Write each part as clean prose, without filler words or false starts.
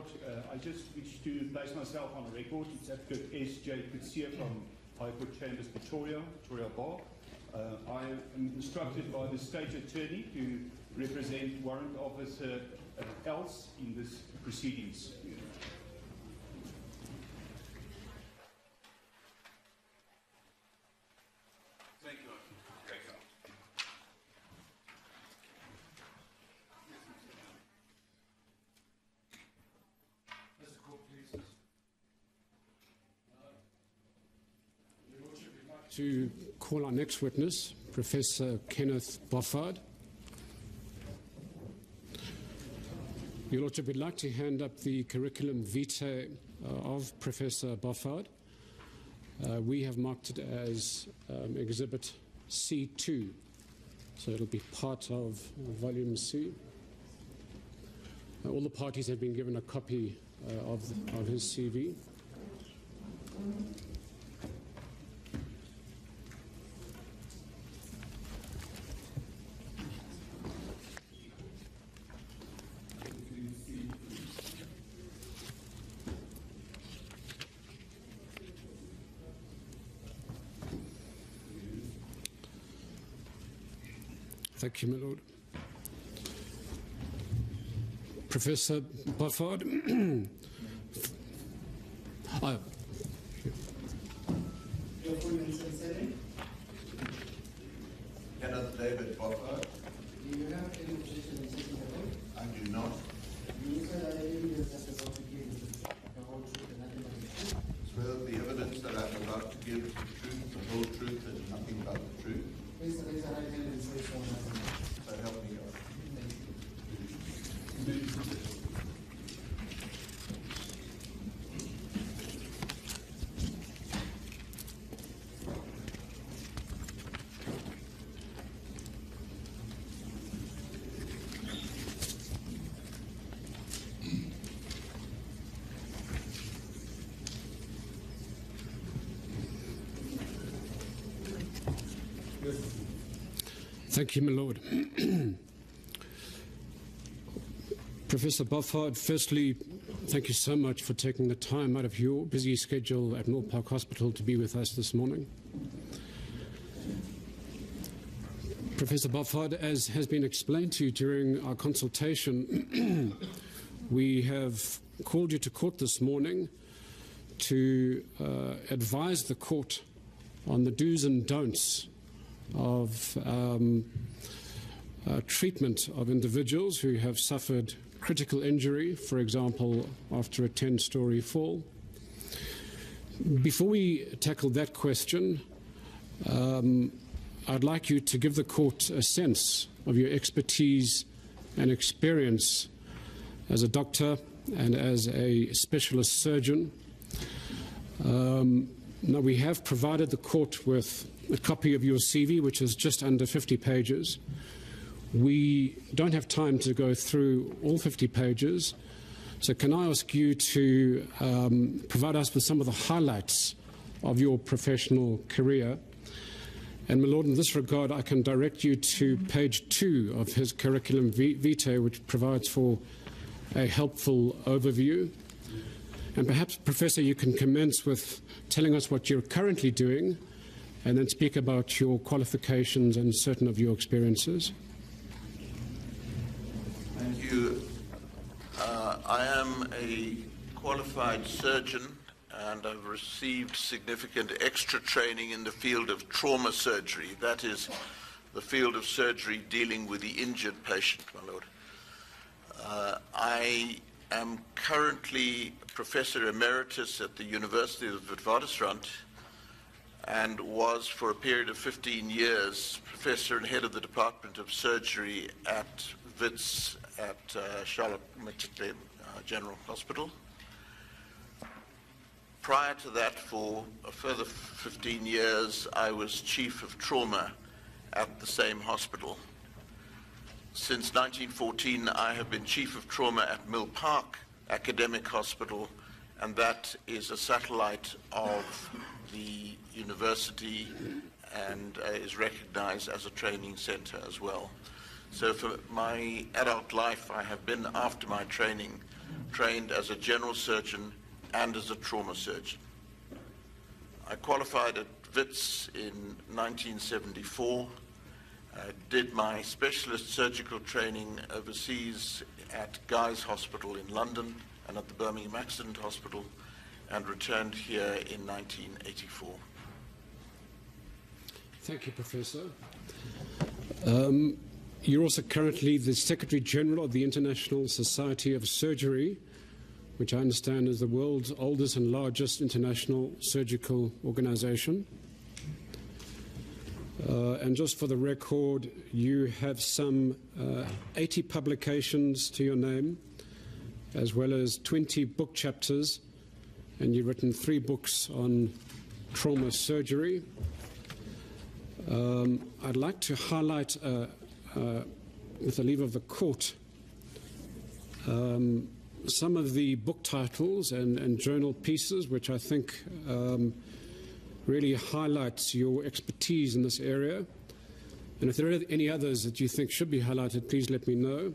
Court. I just wish to place myself on record. It's Advocate S.J. Kutsia from High Court Chambers, Pretoria Bar. I am instructed by the State Attorney to represent Warrant Officer Else in this proceedings. Thank you. To call our next witness, Professor Kenneth Pahad. Your Lordship, we'd like to hand up the curriculum vitae of Professor Pahad. We have marked it as Exhibit C2, so it'll be part of Volume C. All the parties have been given a copy of his CV. Thank you, my Lord. Professor Pahad. Your full name sincerely? Kenneth David Pahad. Do you have any position in taking the oath? I do not. You said that evidence that's about to give the whole truth and nothing but the truth. Swear the evidence that I'm about to give is the truth, the whole truth, and nothing but the truth. Please raise your right hand and say so. So help me God. Thank you. Thank you, my Lord. Professor Pahad, firstly, thank you so much for taking the time out of your busy schedule at Moore Park Hospital to be with us this morning. Professor Pahad, as has been explained to you during our consultation, we have called you to court this morning to advise the court on the do's and don'ts of treatment of individuals who have suffered critical injury, for example, after a 10-story fall. Before we tackle that question, I'd like you to give the court a sense of your expertise and experience as a doctor and as a specialist surgeon. Now, we have provided the court with a copy of your CV, which is just under 50 pages. We don't have time to go through all 50 pages, so can I ask you to provide us with some of the highlights of your professional career? And, my Lord, in this regard, I can direct you to page 2 of his curriculum vitae, which provides for a helpful overview. And perhaps, Professor, you can commence with telling us what you're currently doing, and then speak about your qualifications and certain of your experiences. Thank you. I am a qualified surgeon, and I've received significant extra training in the field of trauma surgery. That is the field of surgery dealing with the injured patient, my Lord. I am currently Professor Emeritus at the University of Witwatersrand, and was for a period of 15 years Professor and Head of the Department of Surgery at WITS at Charlotte Maxey General Hospital. Prior to that, for a further 15 years, I was Chief of Trauma at the same hospital. Since 1914, I have been Chief of Trauma at Mill Park Academic Hospital, and that is a satellite of the university and is recognized as a training center as well. So for my adult life, I have been, after my training, trained as a general surgeon and as a trauma surgeon. I qualified at WITS in 1974, did my specialist surgical training overseas at Guy's Hospital in London and at the Birmingham Accident Hospital, and returned here in 1984. Thank you, Professor. You're also currently the Secretary General of the International Society of Surgery, which I understand is the world's oldest and largest international surgical organization. And just for the record, you have some 80 publications to your name, as well as 20 book chapters, and you've written 3 books on trauma surgery. I'd like to highlight, with the leave of the court, some of the book titles and journal pieces which I think really highlights your expertise in this area. And if there are any others that you think should be highlighted, please let me know.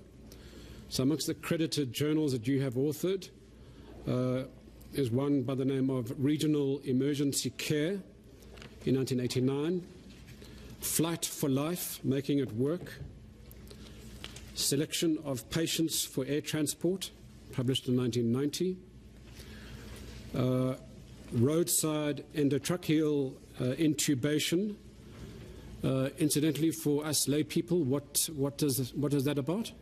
So amongst the credited journals that you have authored is one by the name of Regional Emergency Care in 1989, Flight for Life, Making It Work, Selection of Patients for Air Transport, published in 1990, Roadside Endotracheal Intubation. Incidentally, for us lay people, what is that about?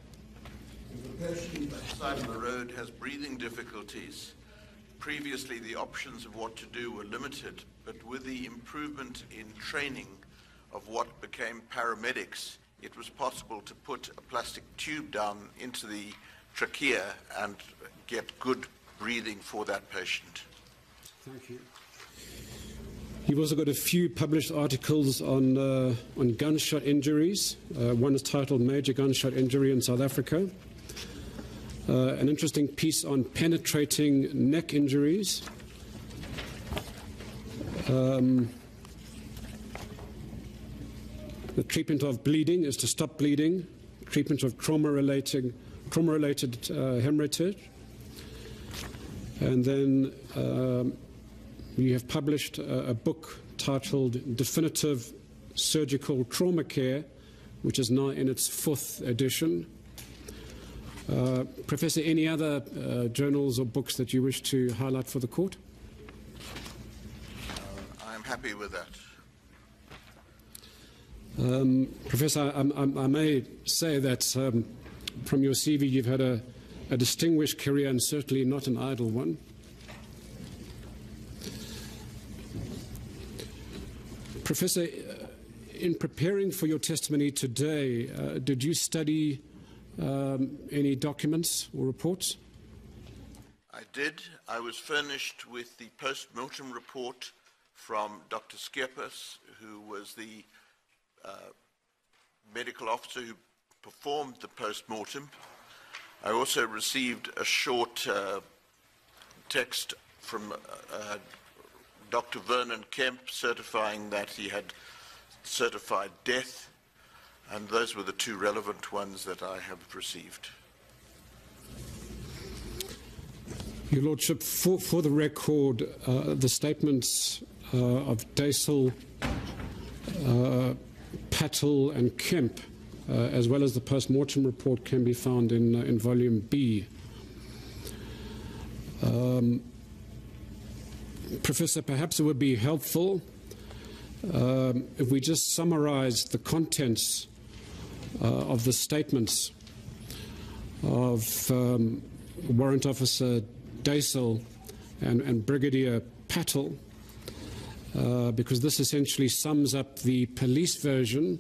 If a patient on the side of the road has breathing difficulties, previously the options of what to do were limited, but with the improvement in training of what became paramedics, it was possible to put a plastic tube down into the trachea and get good breathing for that patient. Thank you. You've also got a few published articles on gunshot injuries. One is titled Major Gunshot Injury in South Africa. An interesting piece on penetrating neck injuries. The treatment of bleeding is to stop bleeding. Treatment of trauma-related hemorrhage. And then you have published a book titled Definitive Surgical Trauma Care, which is now in its 4th edition. Professor, any other journals or books that you wish to highlight for the court? I'm happy with that. Professor, I may say that from your CV you've had a distinguished career and certainly not an idle one. Professor, in preparing for your testimony today, did you study any documents or reports? I did. I was furnished with the post-mortem report from Dr. Skeppers, who was the medical officer who performed the post-mortem. I also received a short text from Dr. Vernon Kemp certifying that he had certified death, and those were the 2 relevant ones that I have received. Your Lordship, for the record, the statements of Daisel, Patel and Kemp, as well as the post-mortem report, can be found in Volume B. Professor, perhaps it would be helpful if we just summarize the contents of the statements of Warrant Officer Daisel and Brigadier Patel, because this essentially sums up the police version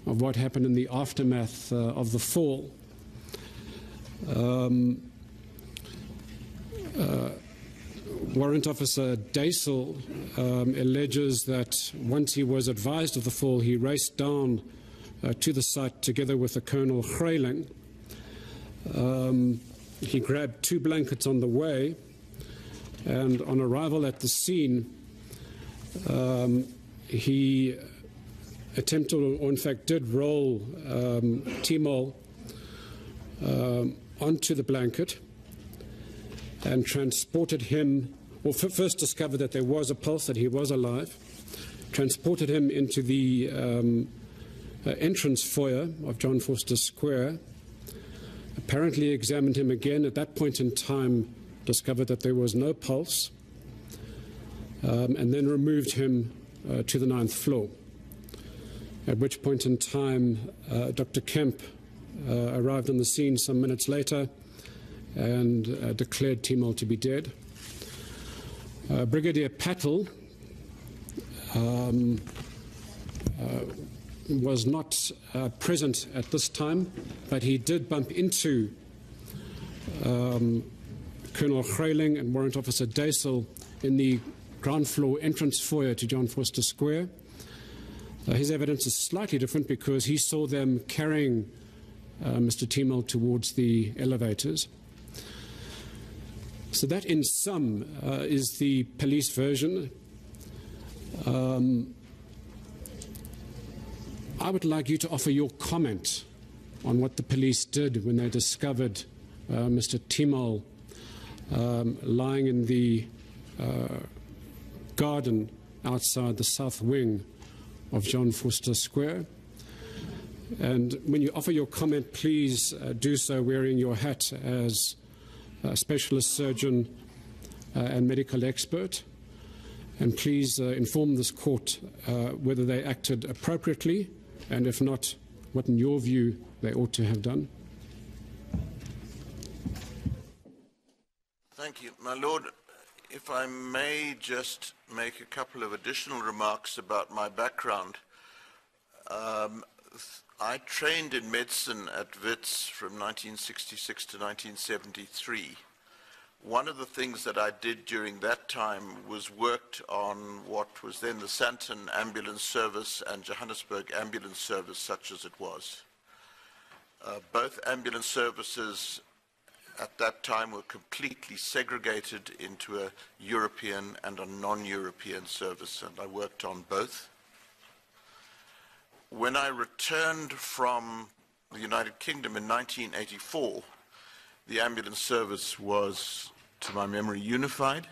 of what happened in the aftermath of the fall. Warrant Officer Daisel alleges that once he was advised of the fall, he raced down to the site together with a Colonel Grayling. He grabbed 2 blankets on the way, and on arrival at the scene, he attempted, or in fact did, roll Timol onto the blanket. and transported him, or first discovered that there was a pulse, that he was alive, transported him into the entrance foyer of John Vorster Square, apparently examined him again. At that point in time, discovered that there was no pulse, and then removed him to the 9th floor, at which point in time Dr. Kemp arrived on the scene some minutes later and declared Timol to be dead. Brigadier Patel was not present at this time, but he did bump into Colonel Grayling and Warrant Officer Daisel in the ground floor entrance foyer to John Vorster Square. His evidence is slightly different because he saw them carrying Mr. Timol towards the elevators. So that, in sum, is the police version. I would like you to offer your comment on what the police did when they discovered Mr. Timol lying in the garden outside the south wing of John Vorster Square. And when you offer your comment, please do so wearing your hat as a specialist surgeon and medical expert. And please inform this court whether they acted appropriately, and if not, what in your view they ought to have done. Thank you. My Lord, if I may just make a couple of additional remarks about my background. I trained in medicine at Wits from 1966 to 1973. One of the things that I did during that time was worked on what was then the Sandton Ambulance Service and Johannesburg Ambulance Service, such as it was. Both ambulance services at that time were completely segregated into a European and a non-European service, and I worked on both. When I returned from the United Kingdom in 1984, the ambulance service was, to my memory, unified,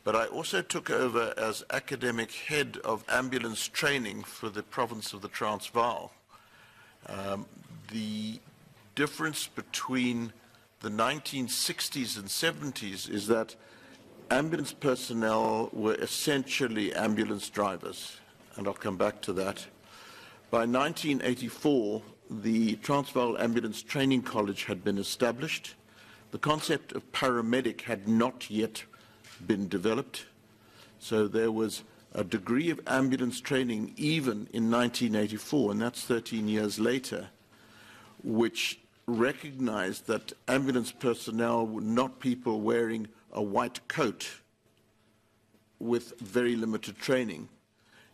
but I also took over as academic head of ambulance training for the province of the Transvaal. The difference between the 1960s and 70s is that ambulance personnel were essentially ambulance drivers, and I'll come back to that. By 1984, the Transvaal Ambulance Training College had been established. The concept of paramedic had not yet been developed, so there was a degree of ambulance training even in 1984, and that's 13 years later, which recognized that ambulance personnel were not people wearing a white coat with very limited training.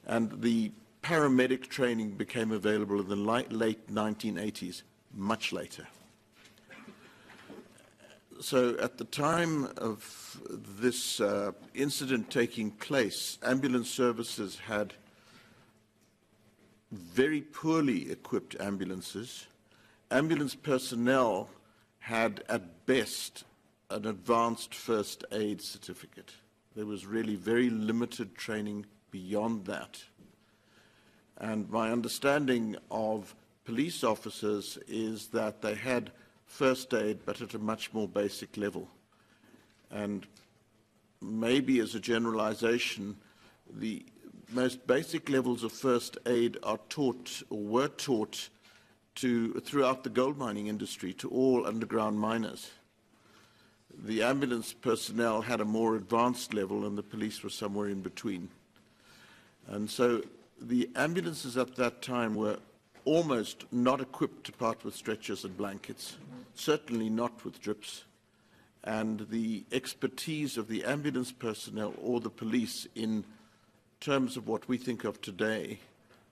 And the paramedic training became available in the late 1980s, much later. So at the time of this incident taking place, ambulance services had very poorly equipped ambulances. Ambulance personnel had, at best, an advanced first aid certificate. There was really very limited training beyond that. And my understanding of police officers is that they had first aid, but at a much more basic level. And maybe as a generalization, the most basic levels of first aid are taught, or were taught, throughout the gold mining industry to all underground miners. The ambulance personnel had a more advanced level, and the police were somewhere in between. And so the ambulances at that time were almost not equipped to part with stretchers and blankets, certainly not with drips. And the expertise of the ambulance personnel or the police in terms of what we think of today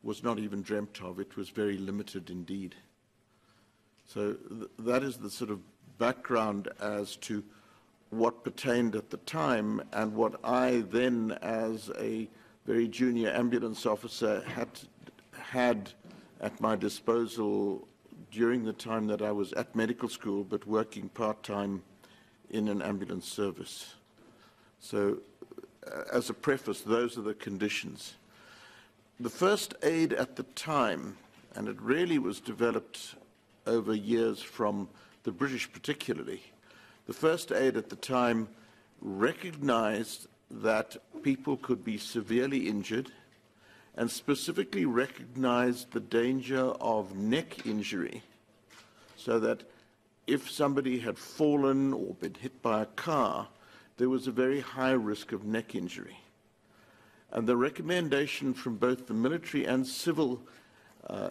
was not even dreamt of. It was very limited indeed. So that is the sort of background as to what pertained at the time, and what I then, as a very junior ambulance officer, had at my disposal during the time that I was at medical school, but working part-time in an ambulance service. So, as a preface, those are the conditions. The first aid at the time, and it really was developed over years from the British particularly, the first aid at the time recognized that people could be severely injured and specifically recognized the danger of neck injury, so that if somebody had fallen or been hit by a car, there was a very high risk of neck injury. And the recommendation from both the military and civil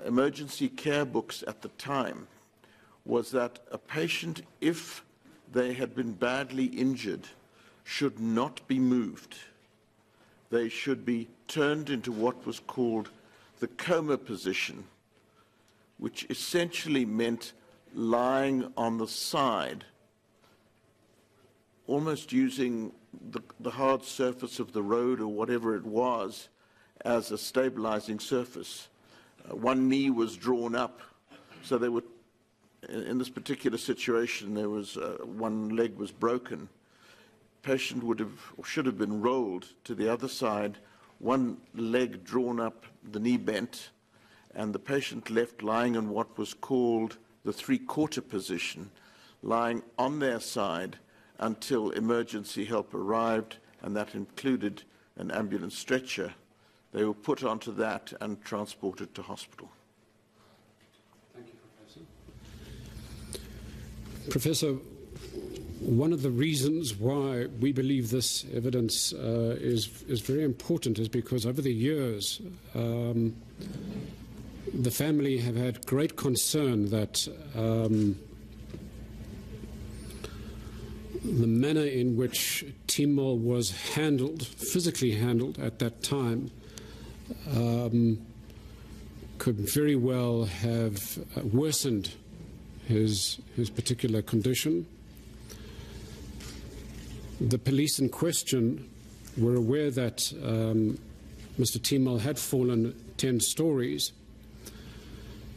emergency care books at the time was that a patient, if they had been badly injured, should not be moved. They should be turned into what was called the coma position, which essentially meant lying on the side, almost using the hard surface of the road or whatever it was as a stabilizing surface. One knee was drawn up, so they were, in this particular situation, there was one leg was broken. Patient would have or should have been rolled to the other side, one leg drawn up, the knee bent, and the patient left lying in what was called the three-quarter position, lying on their side until emergency help arrived, and that included an ambulance stretcher. They were put onto that and transported to hospital. Thank you, Professor. Professor, one of the reasons why we believe this evidence is very important is because over the years the family have had great concern that the manner in which Timol was handled, physically handled at that time, could very well have worsened his particular condition. The police in question were aware that Mr. Timol had fallen 10 stories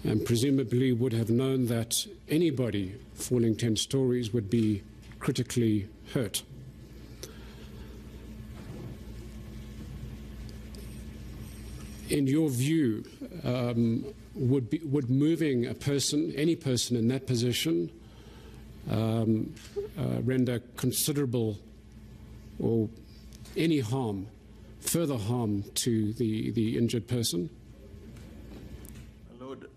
and presumably would have known that anybody falling 10 stories would be critically hurt. In your view, would moving a person, any person in that position, render considerable or any harm, further harm to the injured person? Lord,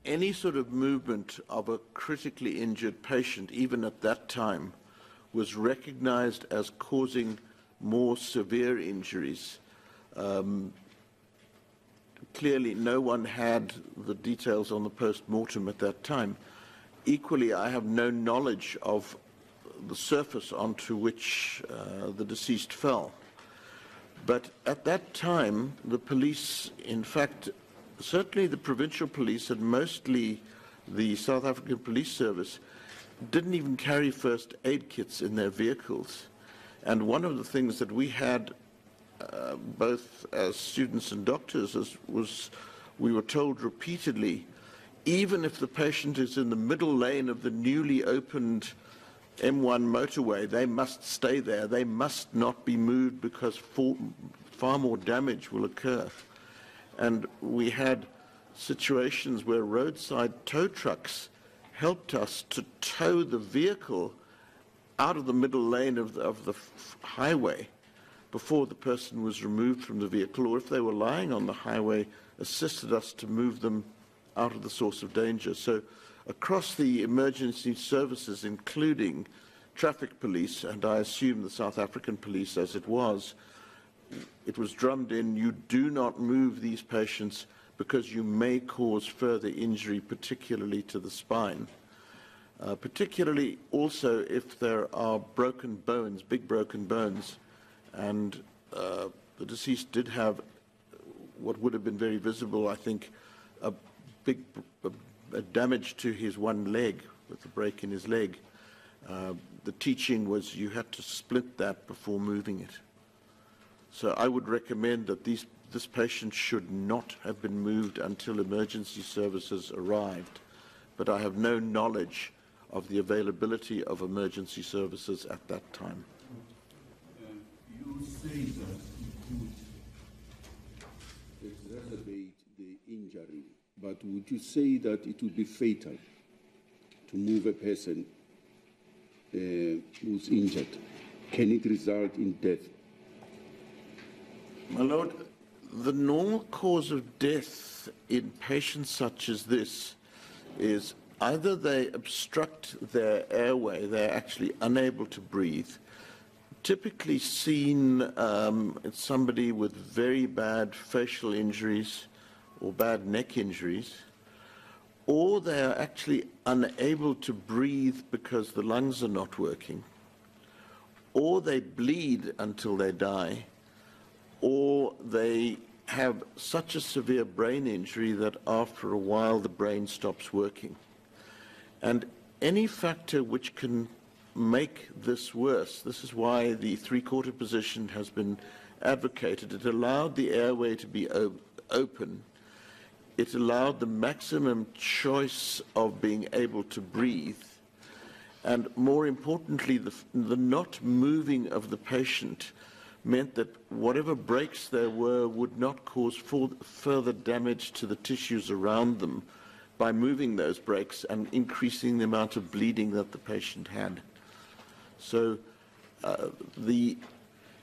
any sort of movement of a critically injured patient, even at that time, was recognized as causing more severe injuries. Clearly, no one had the details on the post-mortem at that time. Equally, I have no knowledge of the surface onto which the deceased fell. But at that time, the police, in fact, certainly the provincial police and mostly the South African Police Service, didn't even carry first aid kits in their vehicles. And one of the things that we had, both as students and doctors, was we were told repeatedly, even if the patient is in the middle lane of the newly opened M1 motorway, they must stay there. They must not be moved because far more damage will occur. And we had situations where roadside tow trucks helped us to tow the vehicle out of the middle lane of the highway before the person was removed from the vehicle, or if they were lying on the highway, assisted us to move them out of the source of danger. So across the emergency services, including traffic police, and I assume the South African police as it was drummed in, you do not move these patients because you may cause further injury, particularly to the spine. Particularly also if there are broken bones, big broken bones, and the deceased did have what would have been very visible, I think, a big damage to his one leg with a break in his leg. The teaching was you had to split that before moving it. So I would recommend that this patient should not have been moved until emergency services arrived. But I have no knowledge of the availability of emergency services at that time. You say that it could exacerbate the injury, but would you say that it would be fatal to move a person who's injured? Can it result in death? My Lord, the normal cause of death in patients such as this is either they obstruct their airway, they're actually unable to breathe, typically seen in somebody with very bad facial injuries or bad neck injuries, or they are actually unable to breathe because the lungs are not working, or they bleed until they die, or they have such a severe brain injury that after a while the brain stops working. And any factor which can make this worse, this is why the three-quarter position has been advocated. It allowed the airway to be open. It allowed the maximum choice of being able to breathe. And more importantly, the not moving of the patient meant that whatever breaks there were would not cause further damage to the tissues around them by moving those breaks and increasing the amount of bleeding that the patient had. So the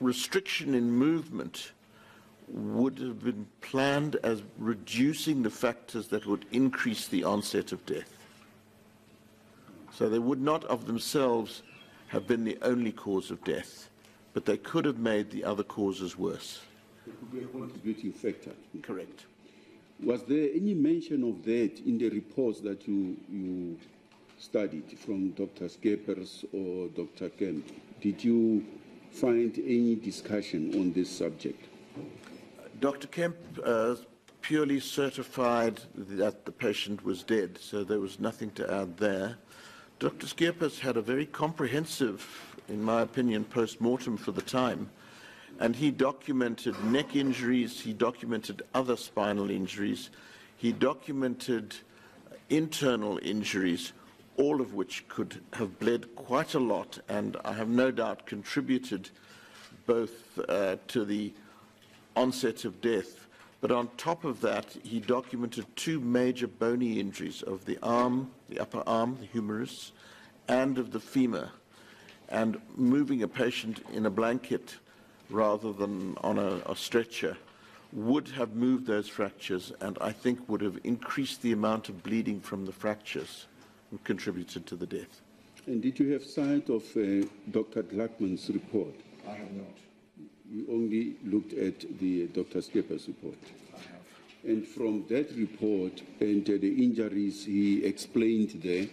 restriction in movement would have been planned as reducing the factors that would increase the onset of death. So they would not of themselves have been the only cause of death, but they could have made the other causes worse. It could be a contributing factor. Correct. Was there any mention of that in the reports that you studied from Dr. Skeppers or Dr. Kemp? Did you find any discussion on this subject? Dr. Kemp purely certified that the patient was dead, so there was nothing to add there. Dr. Skeppers had a very comprehensive, in my opinion, post-mortem for the time, and he documented neck injuries, he documented other spinal injuries, he documented internal injuries, all of which could have bled quite a lot, and I have no doubt contributed both to the onset of death. But on top of that, he documented two major bony injuries of the arm, the upper arm, the humerus, and of the femur. And moving a patient in a blanket rather than on a stretcher would have moved those fractures, and I think would have increased the amount of bleeding from the fractures and contributed to the death. And did you have sight of Dr. Glackman's report? I have not. You only looked at the Dr. Skeppers report? I have. And from that report and the injuries he explained there,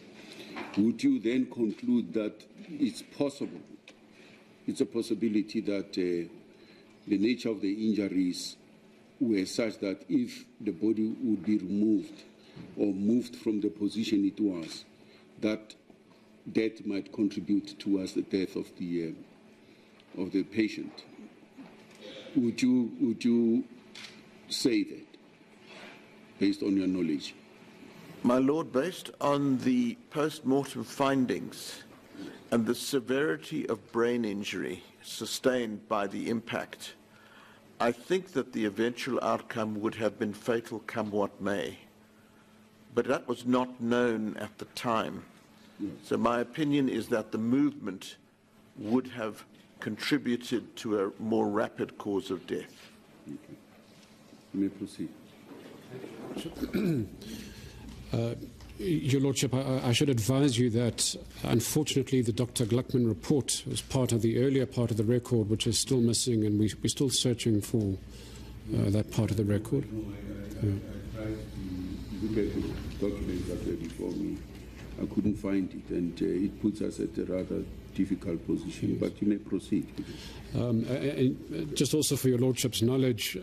would you then conclude that it's possible, it's a possibility that the nature of the injuries were such that if the body would be removed or moved from the position it was, that that might contribute towards the death of the patient? Would you say that, based on your knowledge? My Lord, based on the post-mortem findings and the severity of brain injury sustained by the impact, I think that the eventual outcome would have been fatal come what may. But that was not known at the time. Yes. So my opinion is that the movement would have contributed to a more rapid cause of death. Okay. You may proceed. Your Lordship, I should advise you that, unfortunately, the Dr. Gluckman report was part of the earlier part of the record, which is still missing, and we're still searching for that part of the record. I tried to look at the documents that were before me. I couldn't find it, and it puts us at a rather difficult position, yes. But you may proceed. And just also for your Lordship's knowledge,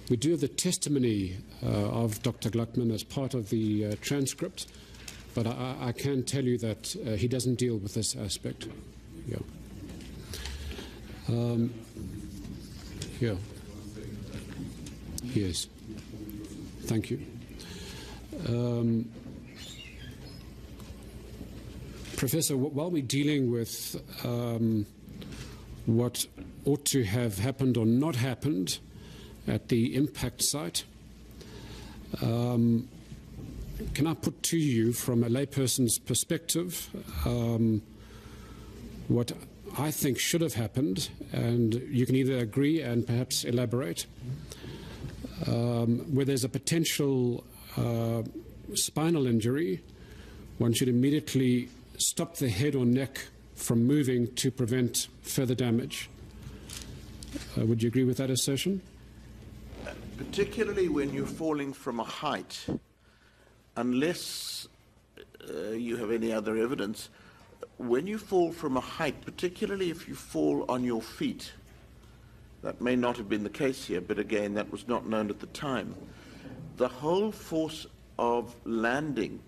we do have the testimony of Dr. Gluckman as part of the transcript, but I can tell you that he doesn't deal with this aspect. Yeah. Yeah. Yes. Thank you. Professor, while we're dealing with what ought to have happened or not happened at the impact site, can I put to you, from a layperson's perspective, what I think should have happened, and you can either agree and perhaps elaborate, where there's a potential spinal injury, one should immediately stop the head or neck from moving to prevent further damage. Would you agree with that assertion? Particularly when you're falling from a height, unless you have any other evidence, when you fall from a height, particularly if you fall on your feet, that may not have been the case here, but again, that was not known at the time. The whole force of landing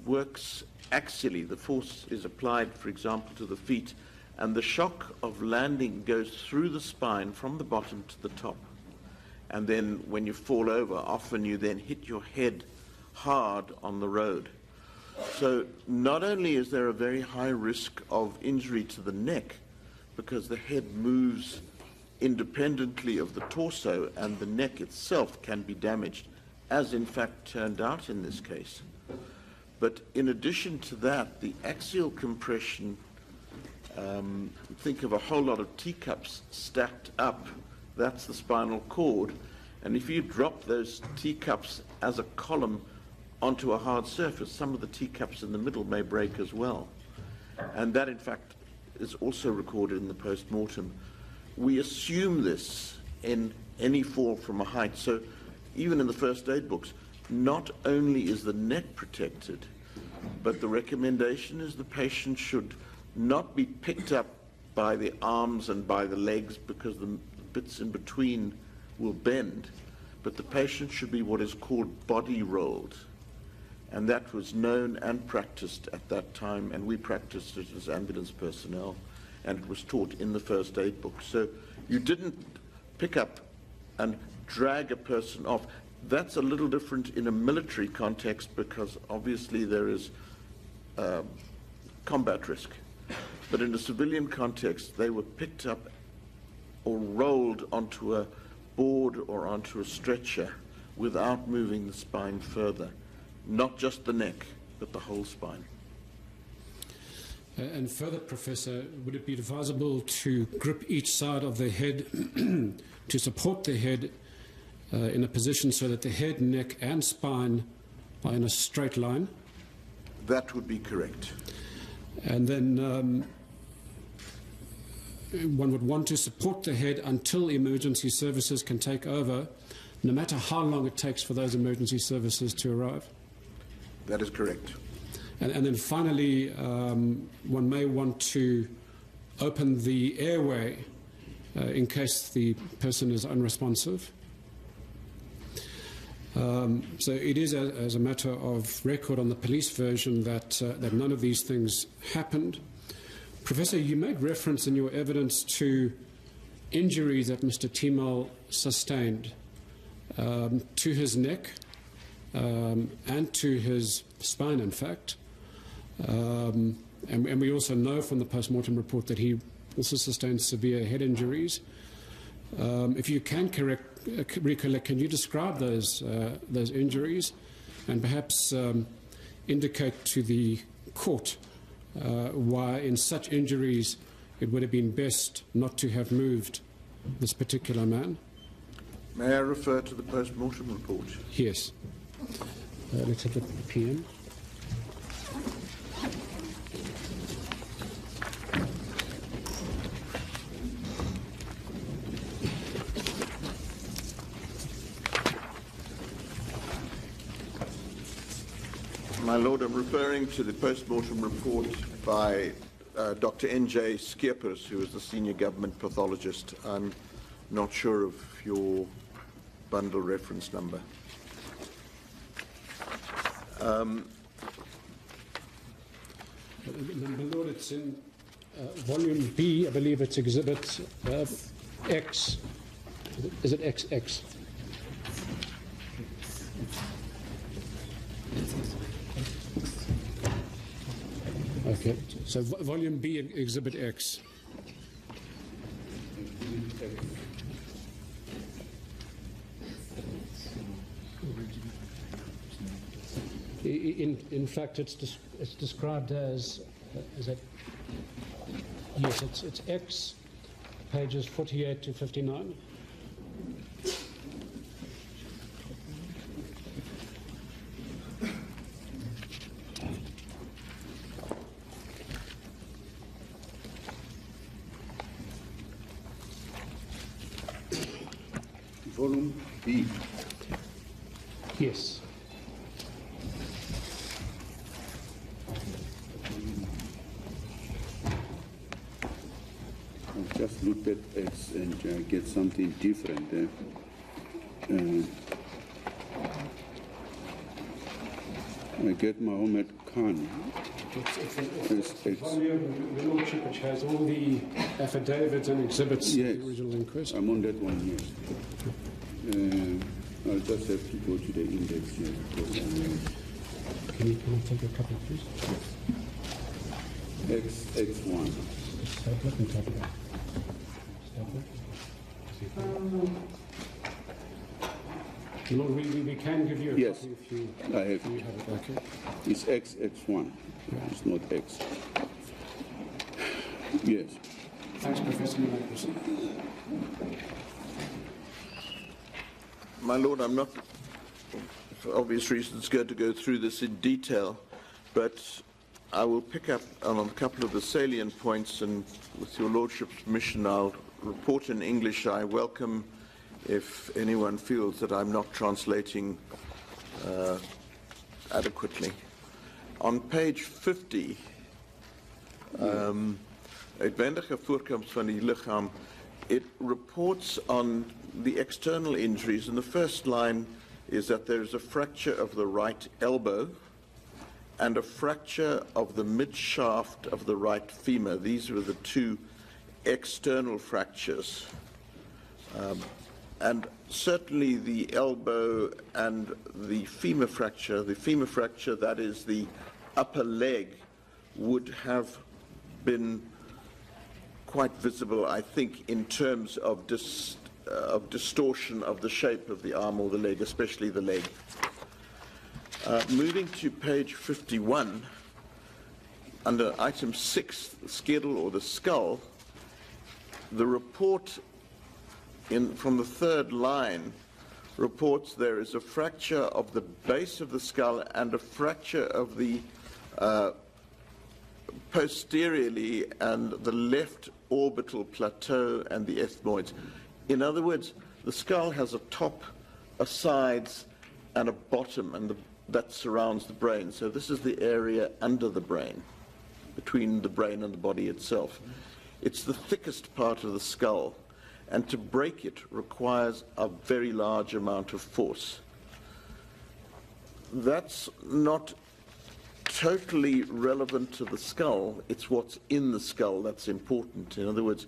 works axially. The force is applied, for example, to the feet, and the shock of landing goes through the spine from the bottom to the top. And then when you fall over, often you then hit your head hard on the road. So not only is there a very high risk of injury to the neck, because the head moves independently of the torso and the neck itself can be damaged, as in fact turned out in this case. But in addition to that, the axial compression, think of a whole lot of teacups stacked up. That's the spinal cord. And if you drop those teacups as a column onto a hard surface, some of the teacups in the middle may break as well. And that, in fact, is also recorded in the post-mortem. We assume this in any fall from a height. So even in the first aid books, not only is the neck protected, but the recommendation is the patient should not be picked up by the arms and by the legs, because the bits in between will bend, but the patient should be what is called body rolled. And that was known and practiced at that time, and we practiced it as ambulance personnel, and it was taught in the first aid book. So you didn't pick up and drag a person off. That's a little different in a military context, because obviously there is combat risk. But in a civilian context, they were picked up or rolled onto a board or onto a stretcher without moving the spine further. Not just the neck, but the whole spine. And further, Professor, would it be advisable to grip each side of the head to support the head in a position so that the head, neck and spine are in a straight line? That would be correct. And then one would want to support the head until emergency services can take over, no matter how long it takes for those emergency services to arrive? That is correct. And then finally, one may want to open the airway in case the person is unresponsive. So it is, as a matter of record on the police version, that none of these things happened. Professor, you made reference in your evidence to injuries that Mr. Timol sustained to his neck and to his spine, in fact. And we also know from the post-mortem report that he also sustained severe head injuries. If you can recollect, can you describe those injuries and perhaps indicate to the court why in such injuries it would have been best not to have moved this particular man? May I refer to the post-mortem report? Yes. Let's have the PM. My Lord, I'm referring to the post-mortem report by Dr. N.J. Skeepers, who is the senior government pathologist. I'm not sure of your bundle reference number. My Lord, it's in volume B, I believe it's exhibit X. Is it XX? Okay, so volume B, exhibit X. In fact, it's described as that. Yes, it's X, pages 48 to 59. Volume B. Yes. I've just looked at X and get something different there. I get Mohammed Khan. It's volume, the Lordship, which has all the affidavits and exhibits Yes. of the original inquest. I'm on that one here. I'll just have to go to the index here. Can you take a couple, please? X1. Stapler and take it out. Stapler. Lord, we can give you a Yes, copy if you I have if you it. have it. Okay. It's X1. It's not X. Yes. Thanks, Professor. You may proceed. My Lord, I'm not, for obvious reasons, going to go through this in detail, but I will pick up on a couple of the salient points, and with your Lordship's permission, I'll report in English. I welcome if anyone feels that I'm not translating adequately. On page 50, uitwendige voorkoms van die liggaam, it reports on the external injuries, and the first line is that there is a fracture of the right elbow and a fracture of the mid-shaft of the right femur. These were the two external fractures. And certainly the elbow and the femur fracture, that is the upper leg, would have been quite visible, I think, in terms of distortion of the shape of the arm or the leg, especially the leg. Moving to page 51, under item 6, the schedule or the skull, the report from the third line reports there is a fracture of the base of the skull and a fracture of the posteriorly and the left orbital plateau and the ethmoids. In other words, the skull has a top, a sides, and a bottom, and that surrounds the brain. So this is the area under the brain, between the brain and the body itself. It's the thickest part of the skull, and to break it requires a very large amount of force. That's not totally relevant to the skull. It's what's in the skull that's important. In other words,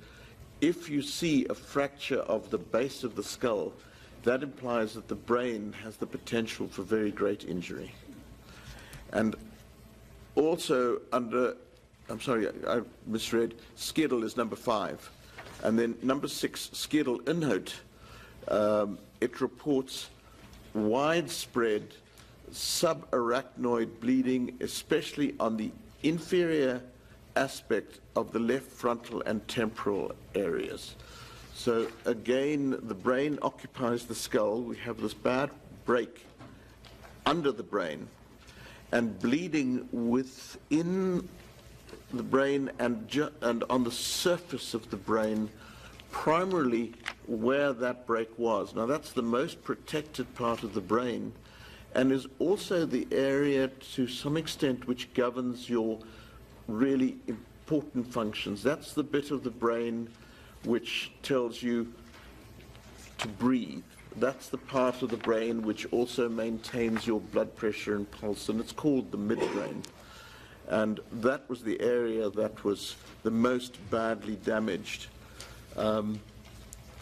if you see a fracture of the base of the skull, that implies that the brain has the potential for very great injury. And also under, I'm sorry, I misread, schedule is number 5. And then number 6, schedule inhoud, it reports widespread subarachnoid bleeding, especially on the inferior aspect of the left frontal and temporal areas. So again, the brain occupies the skull. We have this bad break under the brain, and bleeding within the brain and on the surface of the brain, primarily where that break was. Now that's the most protected part of the brain, and is also the area to some extent which governs your really important functions. That's the bit of the brain which tells you to breathe. That's the part of the brain which also maintains your blood pressure and pulse, and it's called the midbrain. And that was the area that was the most badly damaged.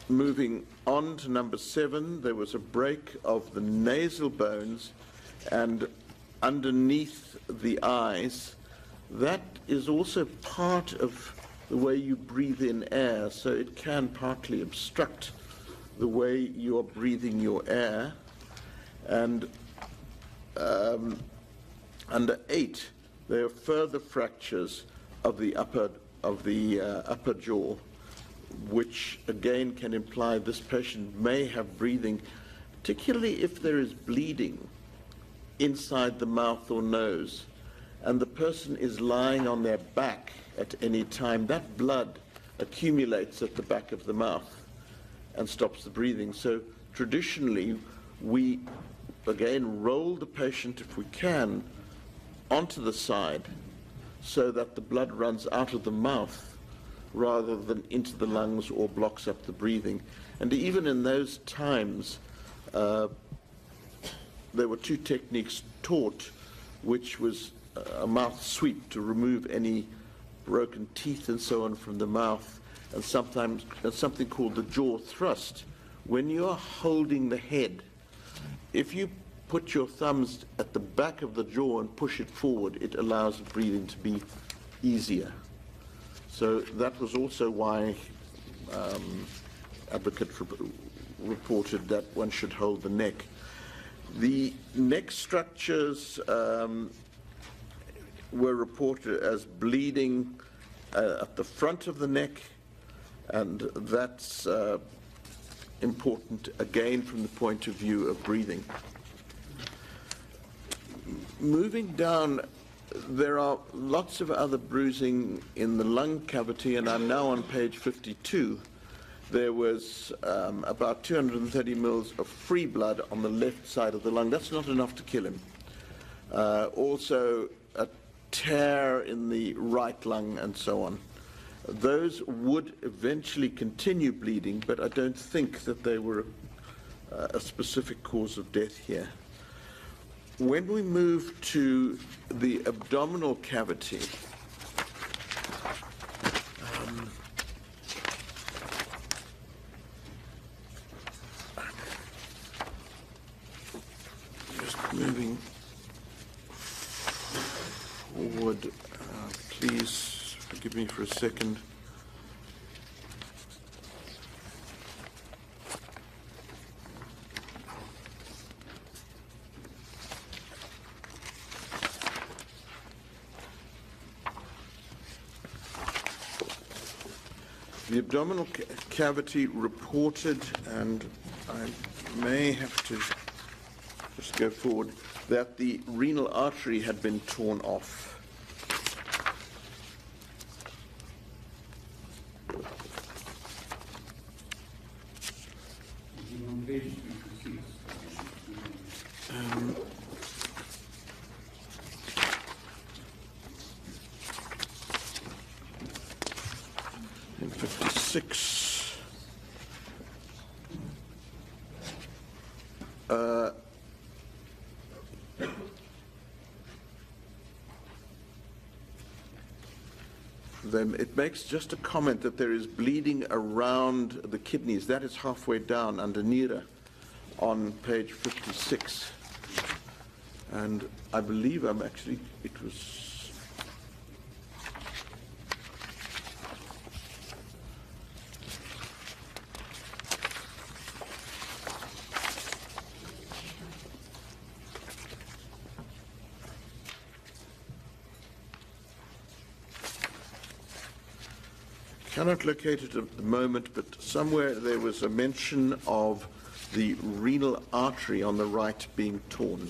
Moving on to number 7, there was a break of the nasal bones, and underneath the eyes that is also part of the way you breathe in air, so it can partly obstruct the way you are breathing your air. And under 8, there are further fractures of the upper jaw, which again can imply this patient may have breathing, particularly if there is bleeding inside the mouth or nose, and the person is lying on their back at any time. That blood accumulates at the back of the mouth and stops the breathing. So traditionally, we again roll the patient, if we can, onto the side so that the blood runs out of the mouth rather than into the lungs or blocks up the breathing. And even in those times, there were 2 techniques taught, which was a mouth sweep to remove any broken teeth and so on from the mouth, and sometimes something called the jaw thrust. When you are holding the head, if you put your thumbs at the back of the jaw and push it forward, it allows breathing to be easier. So that was also why advocate reported that one should hold the neck. The neck structures were reported as bleeding at the front of the neck, and that's important again from the point of view of breathing. Moving down, there are lots of other bruising in the lung cavity, and I'm now on page 52. There was about 230 mils of free blood on the left side of the lung. That's not enough to kill him. Also, a tear in the right lung and so on. Those would eventually continue bleeding, but I don't think that they were a specific cause of death here. When we move to the abdominal cavity, just moving forward, please forgive me for a second. The abdominal cavity reported, and I may have to just go forward, that the renal artery had been torn off. In 56. Then it makes just a comment that there is bleeding around the kidneys. That is halfway down under Nira on page 56. And I believe it was... cannot locate it at the moment, but somewhere there was a mention of the renal artery on the right being torn.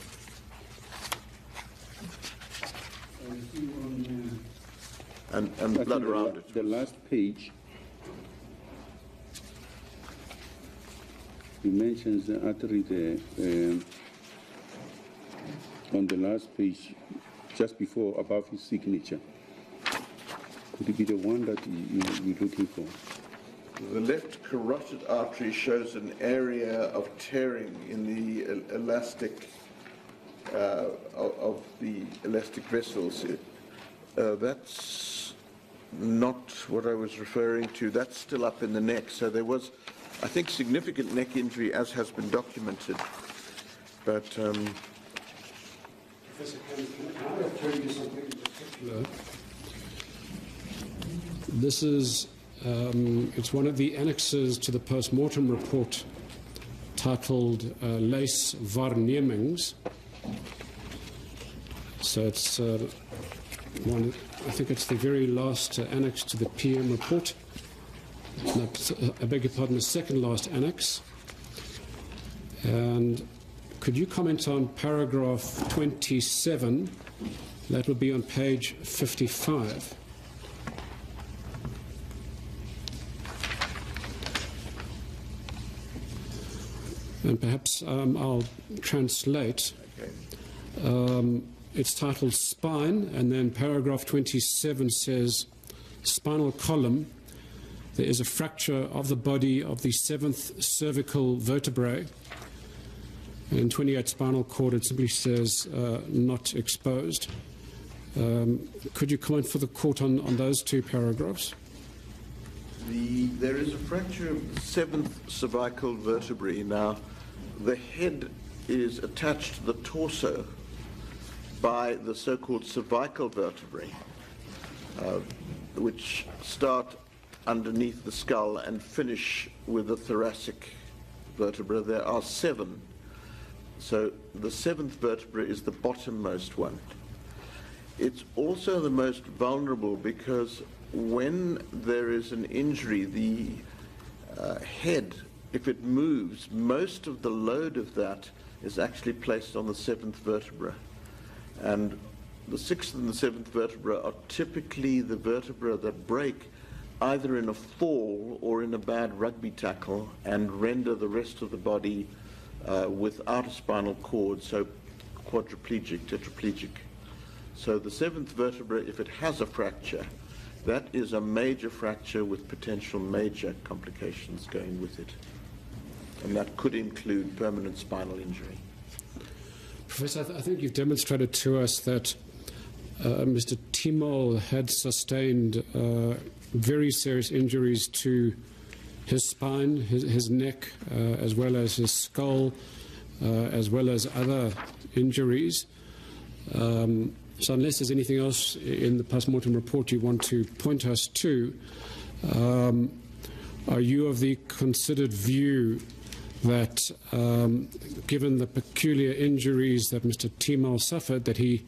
And blood around it. The last page, he mentions the artery there on the last page, just before, above his signature. Could it be the one that you're looking for? The left carotid artery shows an area of tearing in the elastic of the elastic vessels. That's not what I was referring to. That's still up in the neck. So there was, I think, significant neck injury, as has been documented. But Professor, can I refer you to something in the particular. This is, it's one of the annexes to the post-mortem report titled Lees Waarnemings. So it's one, I think it's the very last annex to the PM report. No, I beg your pardon, the second last annex. And could you comment on paragraph 27? That would be on page 55. And perhaps I'll translate. Okay. It's titled Spine, and then paragraph 27 says, spinal column, there is a fracture of the body of the 7th cervical vertebrae. And in 28 spinal cord, it simply says not exposed. Could you comment for the court on those two paragraphs? There is a fracture of the 7th cervical vertebrae. Now, the head is attached to the torso by the so-called cervical vertebrae, which start underneath the skull and finish with the thoracic vertebra. There are 7. So the 7th vertebra is the bottommost one. It's also the most vulnerable because when there is an injury, the head, if it moves, most of the load of that is actually placed on the 7th vertebra. And the 6th and the 7th vertebra are typically the vertebra that break either in a fall or in a bad rugby tackle and render the rest of the body without a spinal cord, so quadriplegic, tetraplegic. So the 7th vertebra, if it has a fracture, that is a major fracture with potential major complications going with it. And that could include permanent spinal injury. Professor, I think you've demonstrated to us that Mr. Timol had sustained very serious injuries to his spine, his neck, as well as his skull, as well as other injuries. So unless there's anything else in the post-mortem report you want to point us to, are you of the considered view that given the peculiar injuries that Mr. Timol suffered, that he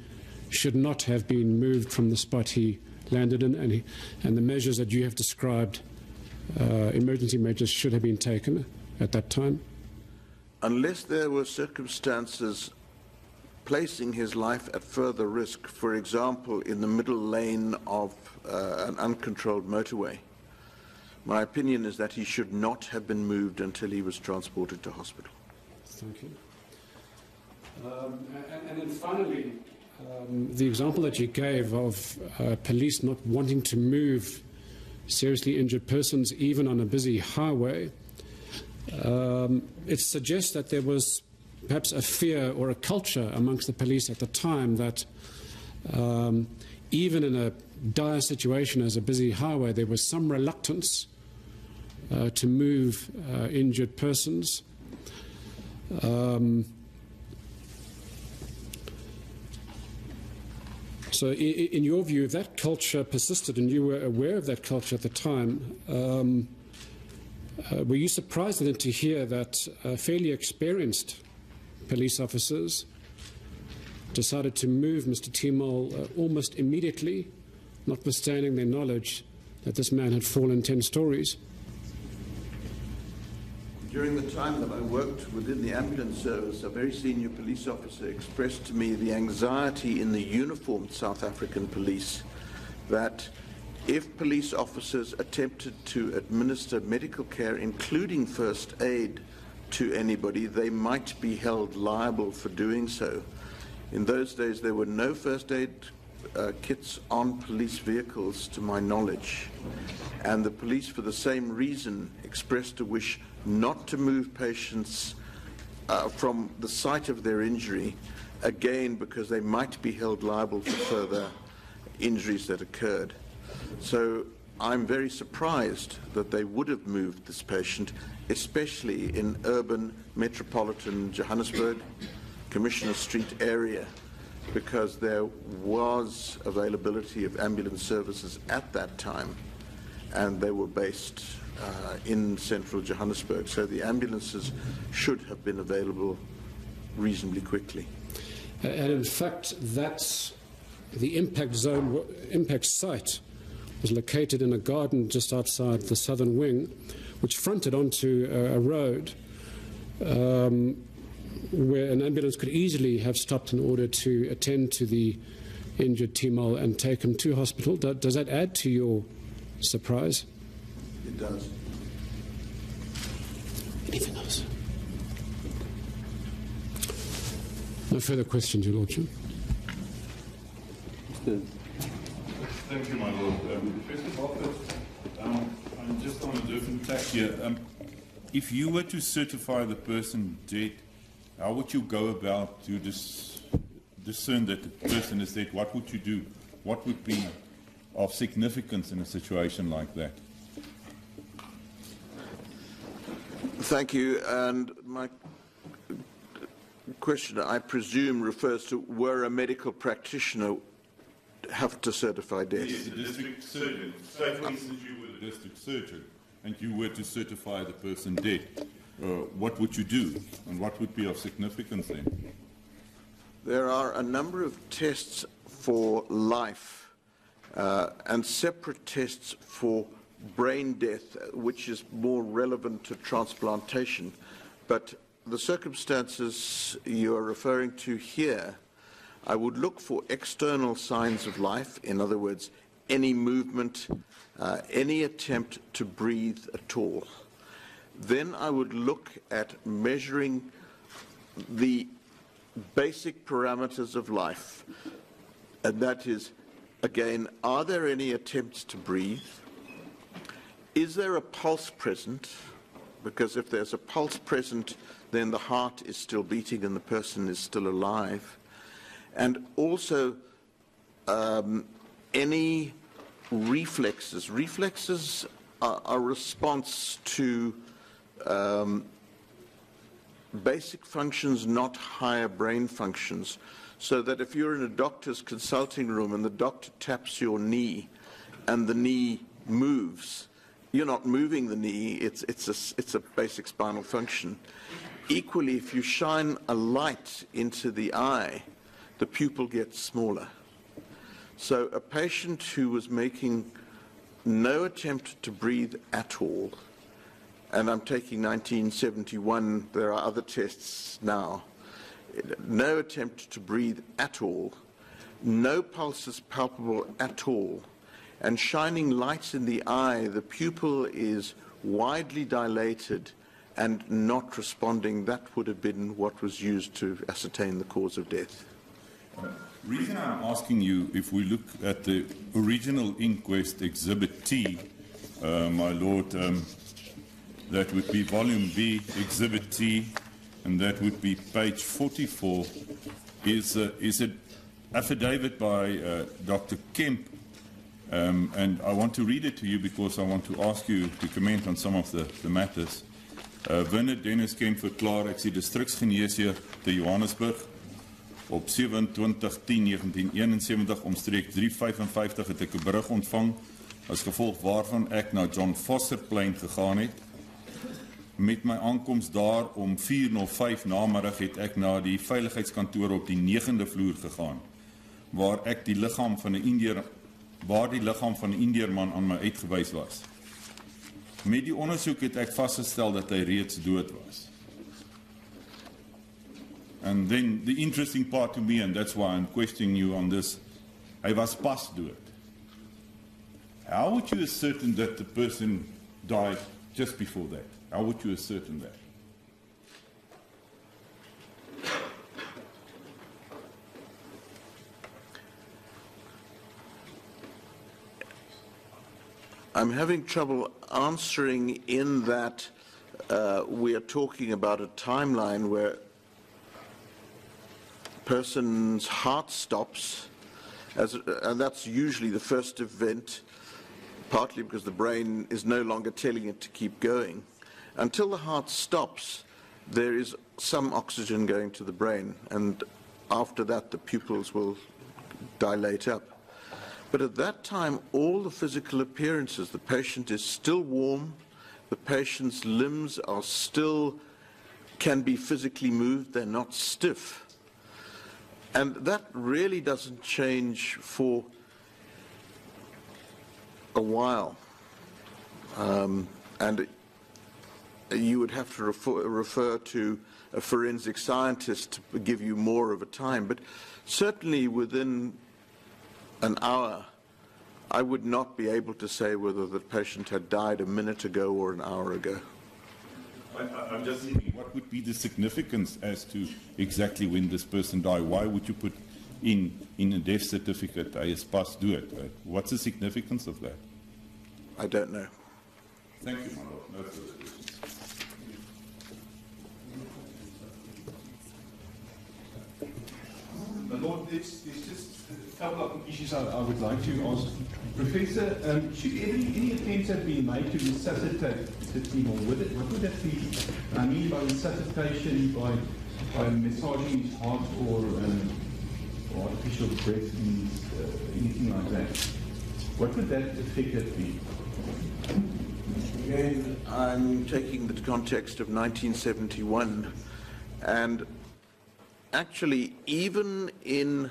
should not have been moved from the spot he landed in, and the measures that you have described, emergency measures, should have been taken at that time? Unless there were circumstances placing his life at further risk, for example, in the middle lane of an uncontrolled motorway, my opinion is that he should not have been moved until he was transported to hospital. Thank you. And then finally, the example that you gave of police not wanting to move seriously injured persons even on a busy highway, it suggests that there was perhaps a fear or a culture amongst the police at the time that even in a dire situation as a busy highway, there was some reluctance to move injured persons. So in your view, if that culture persisted and you were aware of that culture at the time, were you surprised then to hear that fairly experienced police officers decided to move Mr. Timol almost immediately, notwithstanding their knowledge that this man had fallen 10 stories? During the time that I worked within the ambulance service, a very senior police officer expressed to me the anxiety in the uniformed South African police that if police officers attempted to administer medical care, including first aid, to anybody, they might be held liable for doing so. In those days, there were no first aid kits on police vehicles, to my knowledge, and the police, for the same reason, expressed a wish not to move patients from the site of their injury, again because they might be held liable for further injuries that occurred. So I'm very surprised that they would have moved this patient, especially in urban metropolitan Johannesburg, Commissioner Street area, because there was availability of ambulance services at that time, and they were based in central Johannesburg. So the ambulances should have been available reasonably quickly. And in fact, that's the impact zone, impact site was located in a garden just outside the southern wing, which fronted onto a road where an ambulance could easily have stopped in order to attend to the injured Timol and take him to hospital. Does that add to your surprise? It does. Anything else? No further questions, Your Lordship. Thank you, my Lord. Professor Bartlett, I'm just on a different tack here. If you were to certify the person dead, how would you go about to discern that the person is dead? What would you do? What would be of significance in a situation like that? Thank you. And my question, I presume, refers to were a medical practitioner have to certify death? Yes, the district surgeon. Say, for instance, you were the district surgeon and you were to certify the person dead. What would you do, and what would be of significance then? There are a number of tests for life and separate tests for brain death, which is more relevant to transplantation. But the circumstances you are referring to here, I would look for external signs of life, in other words, any movement, any attempt to breathe at all. Then I would look at measuring the basic parameters of life, and that is, again, are there any attempts to breathe? Is there a pulse present? Because if there's a pulse present, then the heart is still beating and the person is still alive. And also any reflexes. Reflexes are a response to basic functions, not higher brain functions. So that if you're in a doctor's consulting room and the doctor taps your knee and the knee moves, you're not moving the knee, it's a basic spinal function. Equally, if you shine a light into the eye, the pupil gets smaller. So a patient who was making no attempt to breathe at all, and I'm taking 1971, there are other tests now, no attempt to breathe at all, no pulses palpable at all, and shining lights in the eye, the pupil is widely dilated and not responding. That would have been what was used to ascertain the cause of death. The reason I'm asking you, if we look at the original inquest Exhibit T, my Lord, that would be Volume B, Exhibit T, and that would be page 44, is an affidavit by Dr. Kemp, and I want to read it to you because I want to ask you to comment on some of the matters. Wanneer Dennis Kemp verklaar, ek is die distriksgeneesheer te Johannesburg, op 27/10/1971 omstreeks 3:55 het ek 'n berig ontvang as gevolg waarvan ek na John Foster Plein gegaan het. Met my aankoms daar om 4:05 namiddag het ek na die veiligheidskantoor op die 9de vloer gegaan, waar die liggaam van 'n Indeerman aan my uitgewys was. Met die ondersoek het ek vasgestel dat hy reeds dood was. And then the interesting part to me, and that's why I'm questioning you on this, hy was pas dood. How would you ascertain that the person died just before that? How would you ascertain that? I'm having trouble answering in that we are talking about a timeline where person's heart stops, and that's usually the first event, partly because the brain is no longer telling it to keep going. Until the heart stops, there is some oxygen going to the brain, and after that the pupils will dilate up. But at that time, all the physical appearances, the patient is still warm, the patient's limbs are still, can be physically moved, they're not stiff. And that really doesn't change for a while. And you would have to refer to a forensic scientist to give you more of a time. But certainly within an hour, I would not be able to say whether the patient had died a minute ago or an hour ago. I'm just thinking, what would be the significance as to exactly when this person died? Why would you put in a death certificate, I is past do it? Right? What's the significance of that? I don't know. Thank you, my lord. No further questions. My Lord, there's just a couple of issues I would like to ask. Professor, should any attempts have been made to resuscitate Mr. Timol? What would that be? I mean by resuscitation, by massaging his heart or artificial breathing, anything like that. What would that effect have been? Again, I'm taking the context of 1971, and actually, even in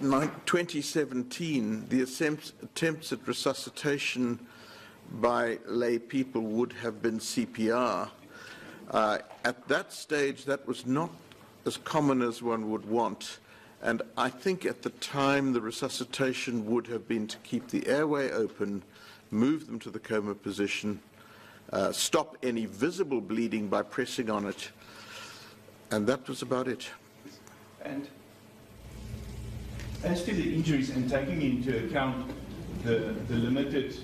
2017, the attempts at resuscitation by lay people would have been CPR. At that stage, that was not as common as one would want. And I think at the time, the resuscitation would have been to keep the airway open, move them to the coma position, stop any visible bleeding by pressing on it. And that was about it. And as to the injuries and taking into account the limited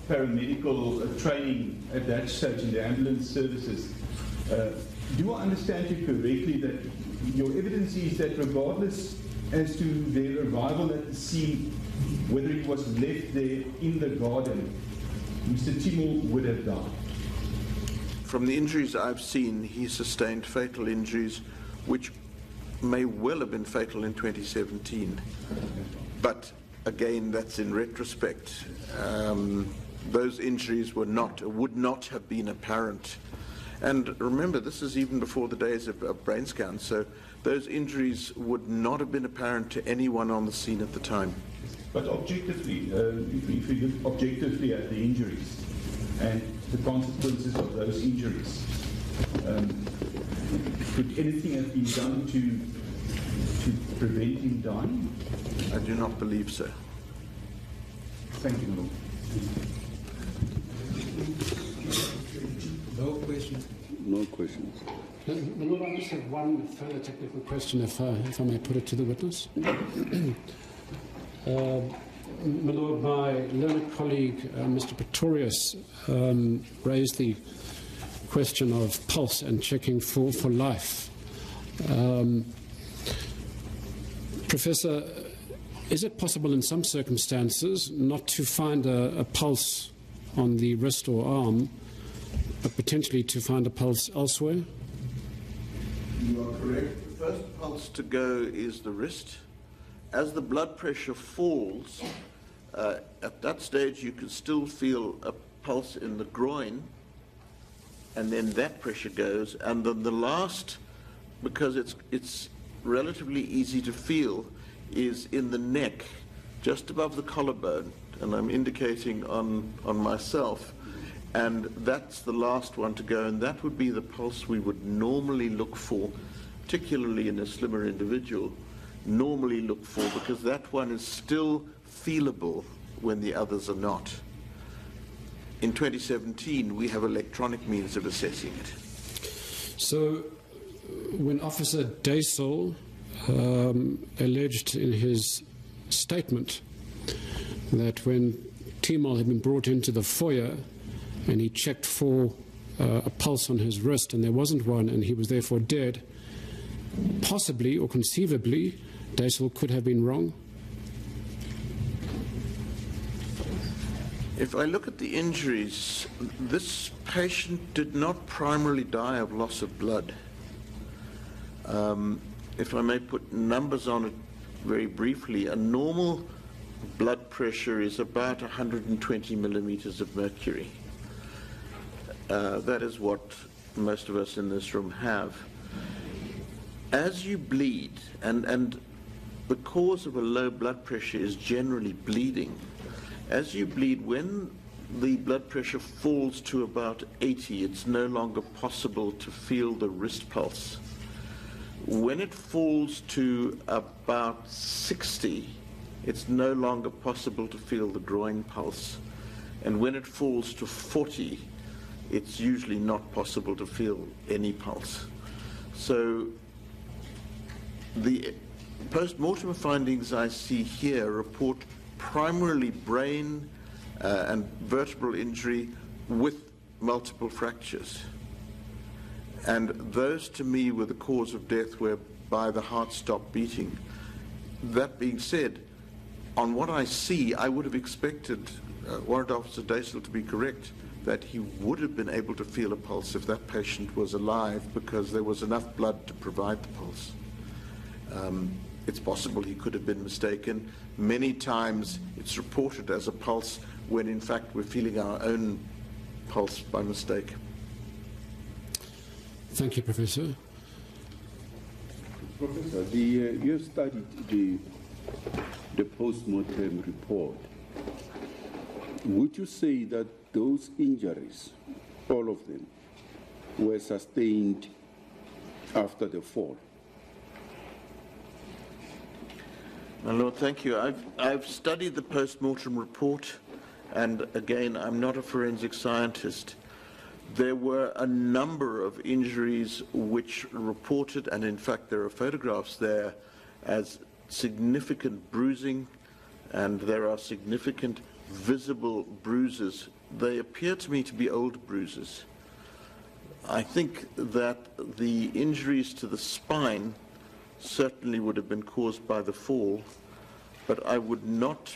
paramedical training at that stage in the ambulance services, do I understand you correctly that your evidence is that regardless as to their arrival at the scene, whether it was left there in the garden, Mr. Timol would have died? From the injuries I've seen, he sustained fatal injuries, which may well have been fatal in 2017. But again, that's in retrospect. Those injuries would not have been apparent. And remember, this is even before the days of brain scans, so those injuries would not have been apparent to anyone on the scene at the time. But objectively, if we look objectively at the injuries and the consequences of those injuries, could anything have been done to prevent him dying? I do not believe so. Thank you, Lord. No questions. No questions. My Lord, I just have one further technical question, if I may put it to the witness. My Lord, my learned colleague, Mr. Pretorius, raised the question of pulse and checking for life. Professor, is it possible in some circumstances not to find a pulse on the wrist or arm, but potentially to find a pulse elsewhere? You are correct. The first pulse to go is the wrist. As the blood pressure falls, at that stage you can still feel a pulse in the groin, and then that pressure goes, and then the last, because it's relatively easy to feel, is in the neck, just above the collarbone, and I'm indicating on myself, and that's the last one to go, and that would be the pulse we would normally look for, particularly in a slimmer individual, normally look for, because that one is still feelable when the others are not. In 2017, we have electronic means of assessing it. So, when Officer Daisel alleged in his statement that when Timol had been brought into the foyer and he checked for a pulse on his wrist and there wasn't one and he was therefore dead, possibly or conceivably Daisel could have been wrong? If I look at the injuries, this patient did not primarily die of loss of blood. If I may put numbers on it very briefly, a normal blood pressure is about 120 millimeters of mercury. That is what most of us in this room have. As you bleed, and the cause of a low blood pressure is generally bleeding. As you bleed, when the blood pressure falls to about 80, it's no longer possible to feel the wrist pulse. When it falls to about 60, it's no longer possible to feel the groin pulse. And when it falls to 40, it's usually not possible to feel any pulse. So the post-mortem findings I see here report primarily brain and vertebral injury with multiple fractures. And those to me were the cause of death whereby the heart stopped beating. That being said, on what I see, I would have expected Warrant Officer Daisel to be correct that he would have been able to feel a pulse if that patient was alive, because there was enough blood to provide the pulse. It's possible he could have been mistaken. Many times it's reported as a pulse when in fact we're feeling our own pulse by mistake. Thank you, Professor. Professor, you have studied the post-mortem report. Would you say that those injuries, all of them, were sustained after the fall? My Lord, thank you. I've studied the post-mortem report, and again, I'm not a forensic scientist. There were a number of injuries which reported, and in fact there are photographs there, as significant bruising, and there are significant visible bruises. They appear to me to be old bruises. I think that the injuries to the spine certainly would have been caused by the fall, but I would not,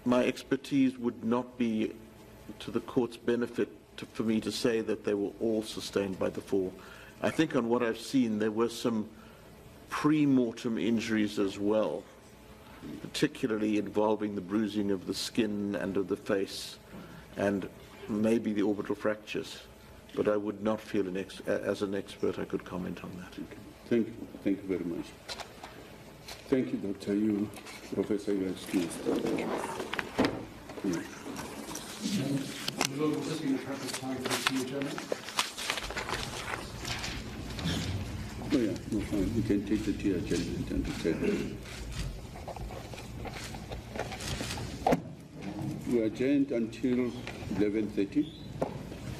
my expertise would not be to the court's benefit for me to say that they were all sustained by the fall. I think on what I've seen there were some pre-mortem injuries as well, particularly involving the bruising of the skin and of the face and maybe the orbital fractures. But I would not feel as an expert I could comment on that. Okay. Thank you very much. Thank you, Doctor. You, Professor, you are excused. Thank you. Will this be the appropriate time for the adjournment? Oh yeah, no, fine. We can take the tea adjournment and return. We are adjourned until 11:30.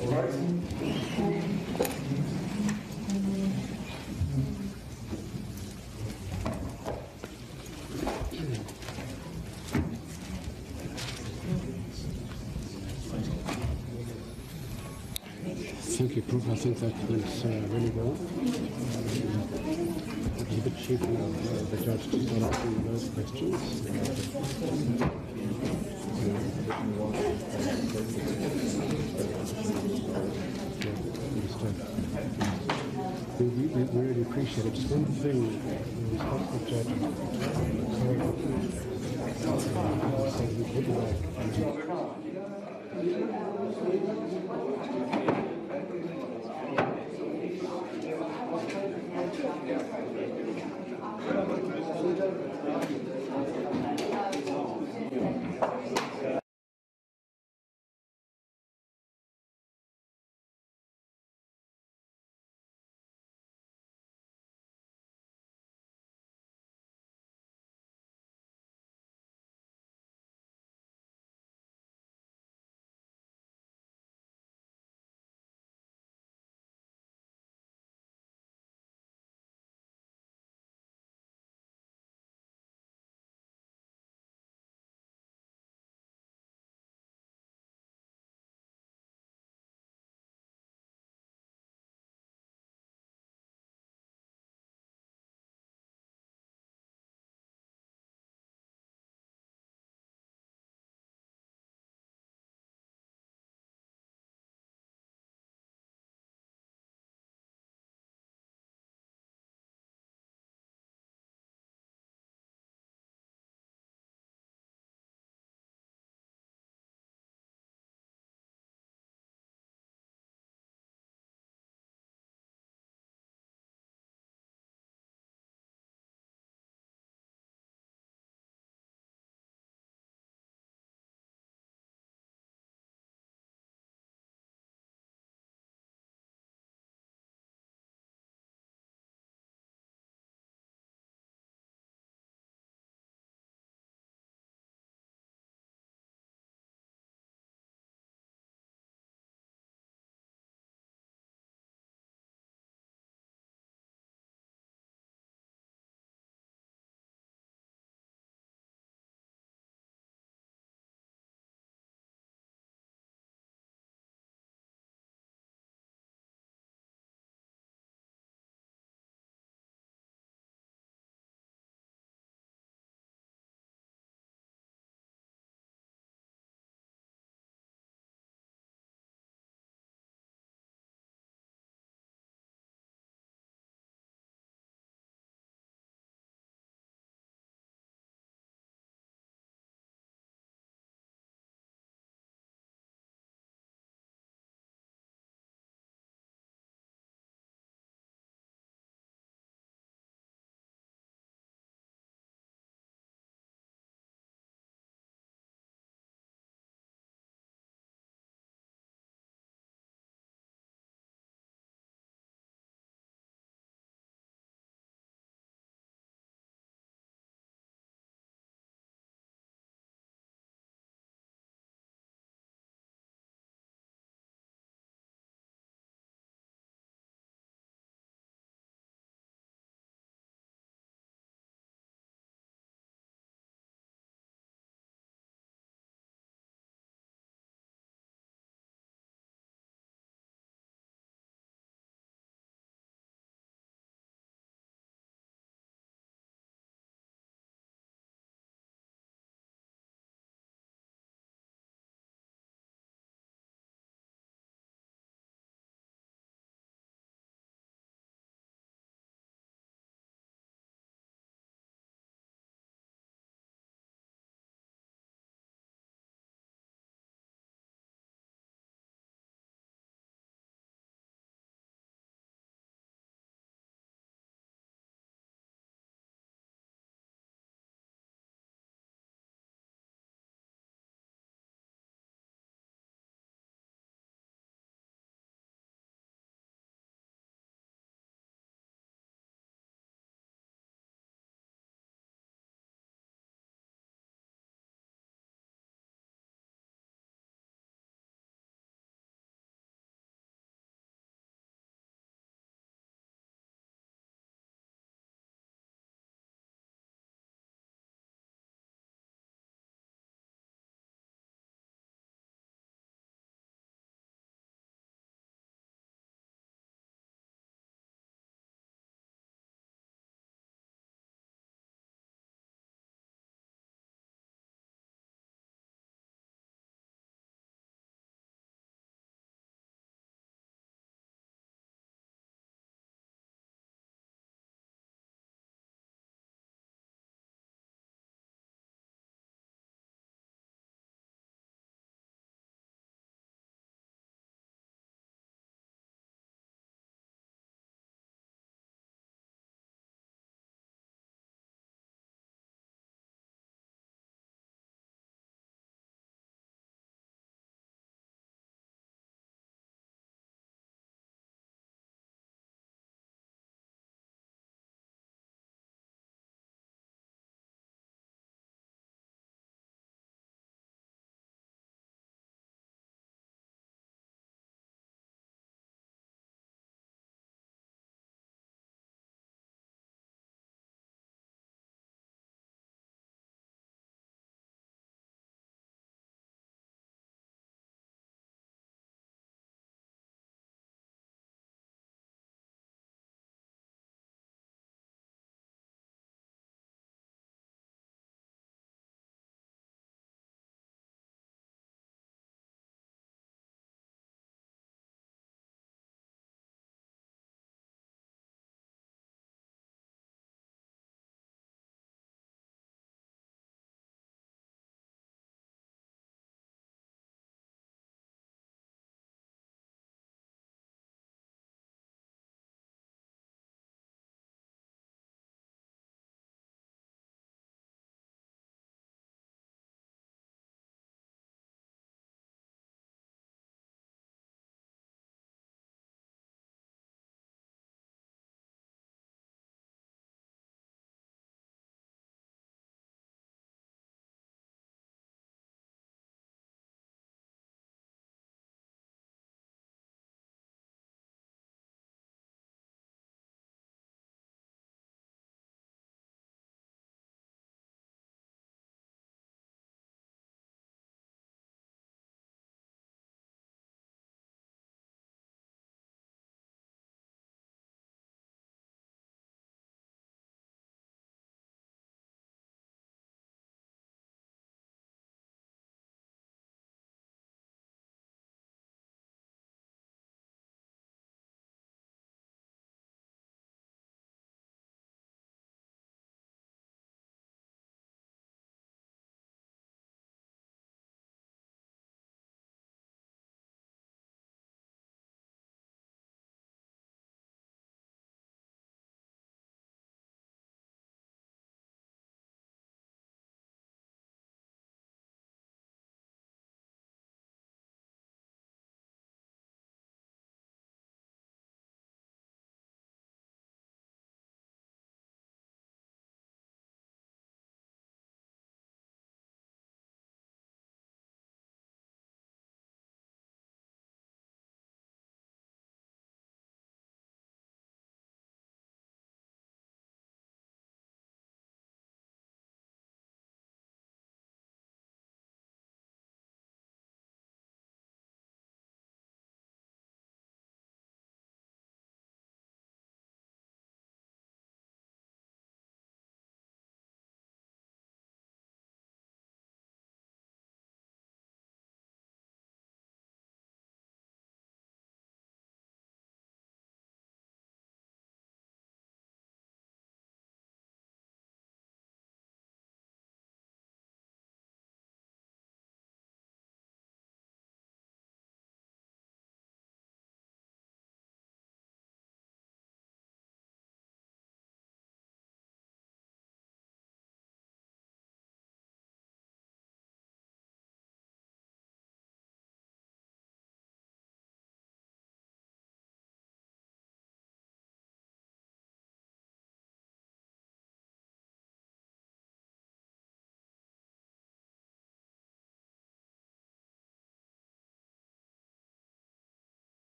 All right. Thank you, Prof. I think that went really well. It was a bit cheeky of the judge to start asking those questions. We really appreciate it. Just one thing, the responsible judge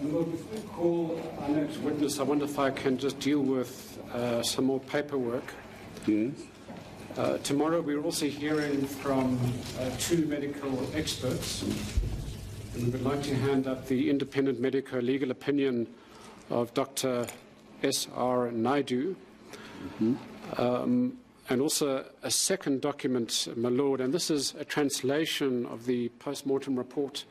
Lord, before we call our next witness, I wonder if I can just deal with some more paperwork. Yes. Tomorrow we're also hearing from 2 medical experts, and we would like to hand up the independent medico-legal opinion of Dr. S.R. Naidu, and also a second document, my Lord, and this is a translation of the post-mortem report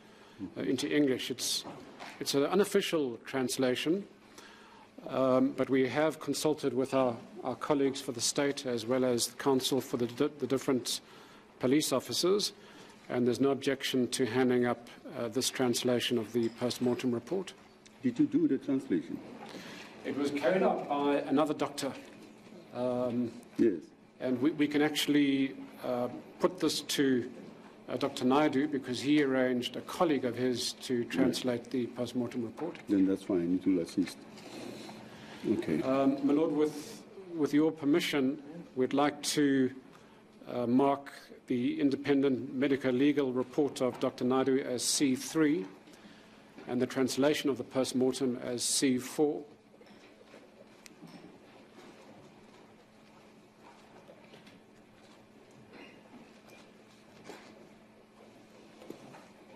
into English. It's an unofficial translation, but we have consulted with our colleagues for the state as well as the counsel for the different police officers, and there's no objection to handing up this translation of the post-mortem report. Did you do the translation? It was carried out by another doctor. Yes. And we can actually put this to Dr. Naidu because he arranged a colleague of his to translate the post-mortem report. Then that's fine. It will assist. Okay. My Lord, with your permission, we'd like to mark the independent medico-legal report of Dr. Naidu as C3 and the translation of the post-mortem as C4.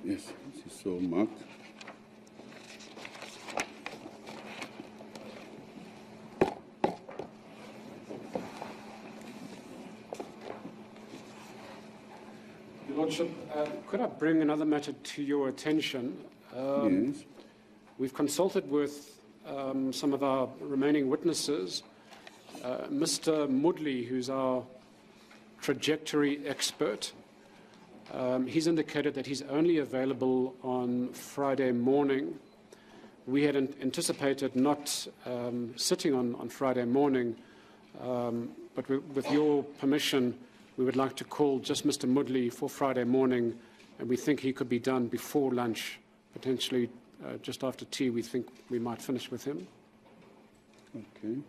Yes, this is so marked. Your Lordship, could I bring another matter to your attention? Yes. We've consulted with some of our remaining witnesses. Mr. Mudley, who's our trajectory expert, he's indicated that he's only available on Friday morning. We had anticipated not sitting on Friday morning, but with your permission, we would like to call just Mr. Mudley for Friday morning, and we think he could be done before lunch, potentially just after tea. We think we might finish with him. Okay.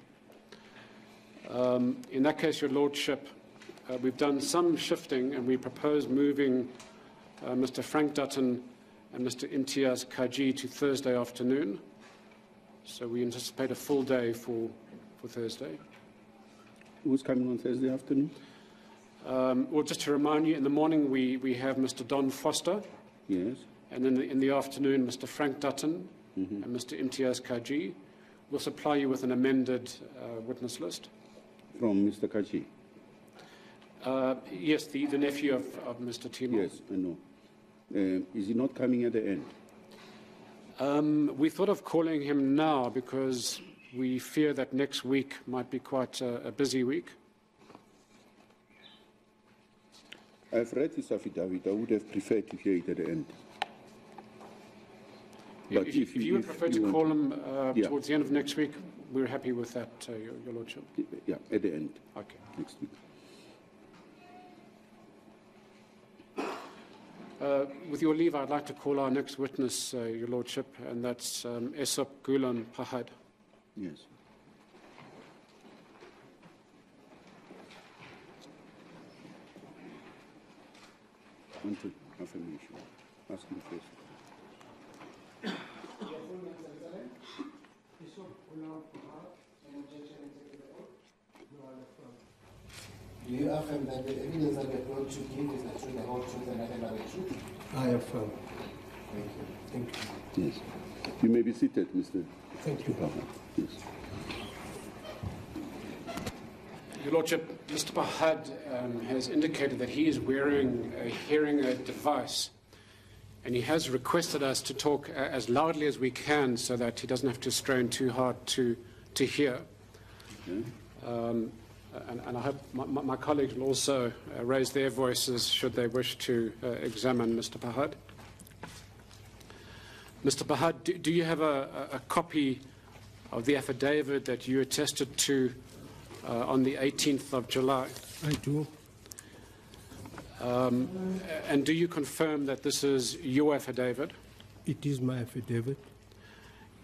In that case, Your Lordship, we've done some shifting, and we propose moving Mr. Frank Dutton and Mr. Imtiaz Kaji to Thursday afternoon. So we anticipate a full day for Thursday. Who's coming on Thursday afternoon? Well, just to remind you, in the morning we have Mr. Don Foster. Yes. And then in the afternoon, Mr. Frank Dutton and Mr. Imtiaz Kaji. We'll supply you with an amended witness list. From Mr. Kaji? Yes, the nephew of Mr. Timol. Yes, I know. Is he not coming at the end? We thought of calling him now because we fear that next week might be quite a busy week. I've read his affidavit. I would have preferred to hear it at the end. But if you would prefer to call him towards the end of next week, we're happy with that, Your Lordship. Yeah, at the end. Okay. Next week. With your leave, I'd like to call our next witness, Your Lordship, and that's Essop Gulan Pahad. Yes. Want to affirmation. Ask him first. Do you affirm that the evidence that you're going to give is the truth, the whole truth, and nothing but the truth? I affirm. Thank you. Thank you. Yes. You may be seated, Mr. Thank you. Pahad. Yes. Your Lordship, Mr. Pahad has indicated that he is wearing a hearing aid device, and he has requested us to talk as loudly as we can so that he doesn't have to strain too hard to hear. Okay. And I hope my colleagues will also raise their voices should they wish to examine Mr. Pahad. Mr. Pahad, do you have a copy of the affidavit that you attested to on the 18th of July? I do. And do you confirm that this is your affidavit? It is my affidavit.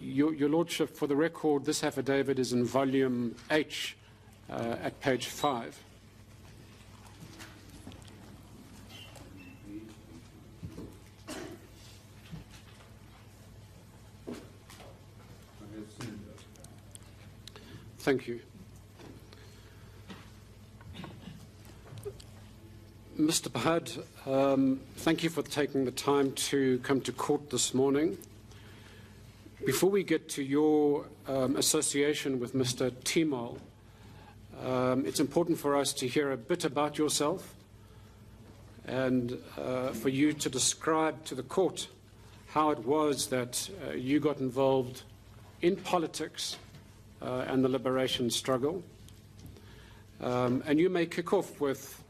Your Lordship, for the record, this affidavit is in volume H at page 5. Thank you. Mr. Pahad, thank you for taking the time to come to court this morning. Before we get to your association with Mr. Timol, it's important for us to hear a bit about yourself and for you to describe to the court how it was that you got involved in politics and the liberation struggle. And you may kick off with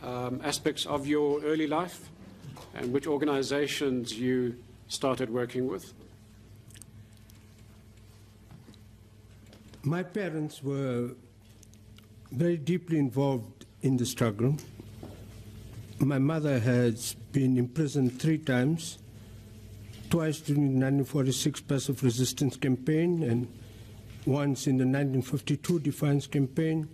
aspects of your early life and which organizations you started working with. My parents were very deeply involved in the struggle. My mother has been imprisoned 3 times, twice during the 1946 passive resistance campaign and once in the 1952 defiance campaign.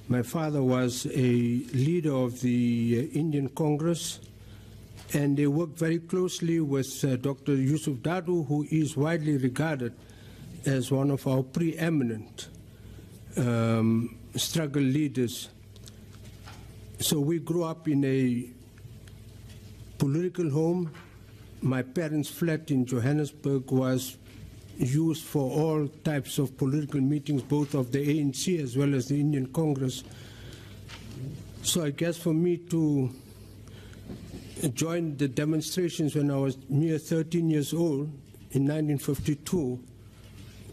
My father was a leader of the Indian Congress, and they worked very closely with Dr. Yusuf Dadu, who is widely regarded as one of our preeminent struggle leaders. So we grew up in a political home. My parents' flat in Johannesburg was used for all types of political meetings, both of the ANC as well as the Indian Congress. So I guess for me to join the demonstrations when I was mere 13 years old in 1952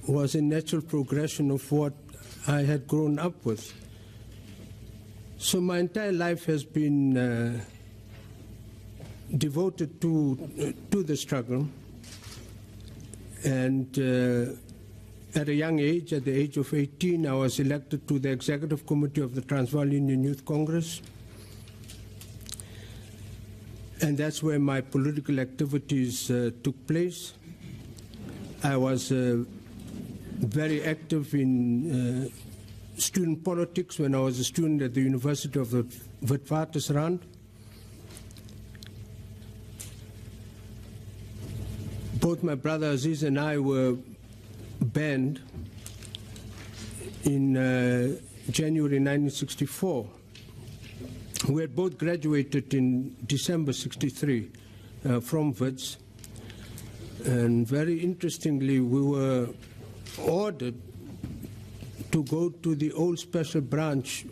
was a natural progression of what I had grown up with. So my entire life has been devoted to the struggle. And at a young age, at the age of 18, I was elected to the Executive Committee of the Transvaal Indian Youth Congress. And that's where my political activities took place. I was very active in student politics when I was a student at the University of the Witwatersrand. Both my brother Aziz and I were banned in January 1964. We had both graduated in December 63 from WITS. And very interestingly, we were ordered to go to the old special branch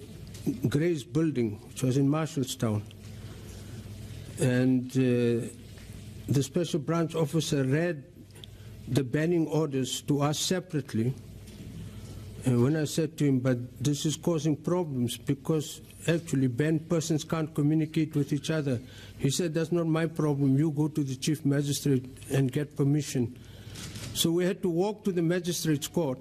Gray's building, which was in Marshallstown. And the special branch officer read the banning orders to us separately. And when I said to him, but this is causing problems because actually banned persons can't communicate with each other, he said, that's not my problem. You go to the chief magistrate and get permission. So we had to walk to the magistrate's court,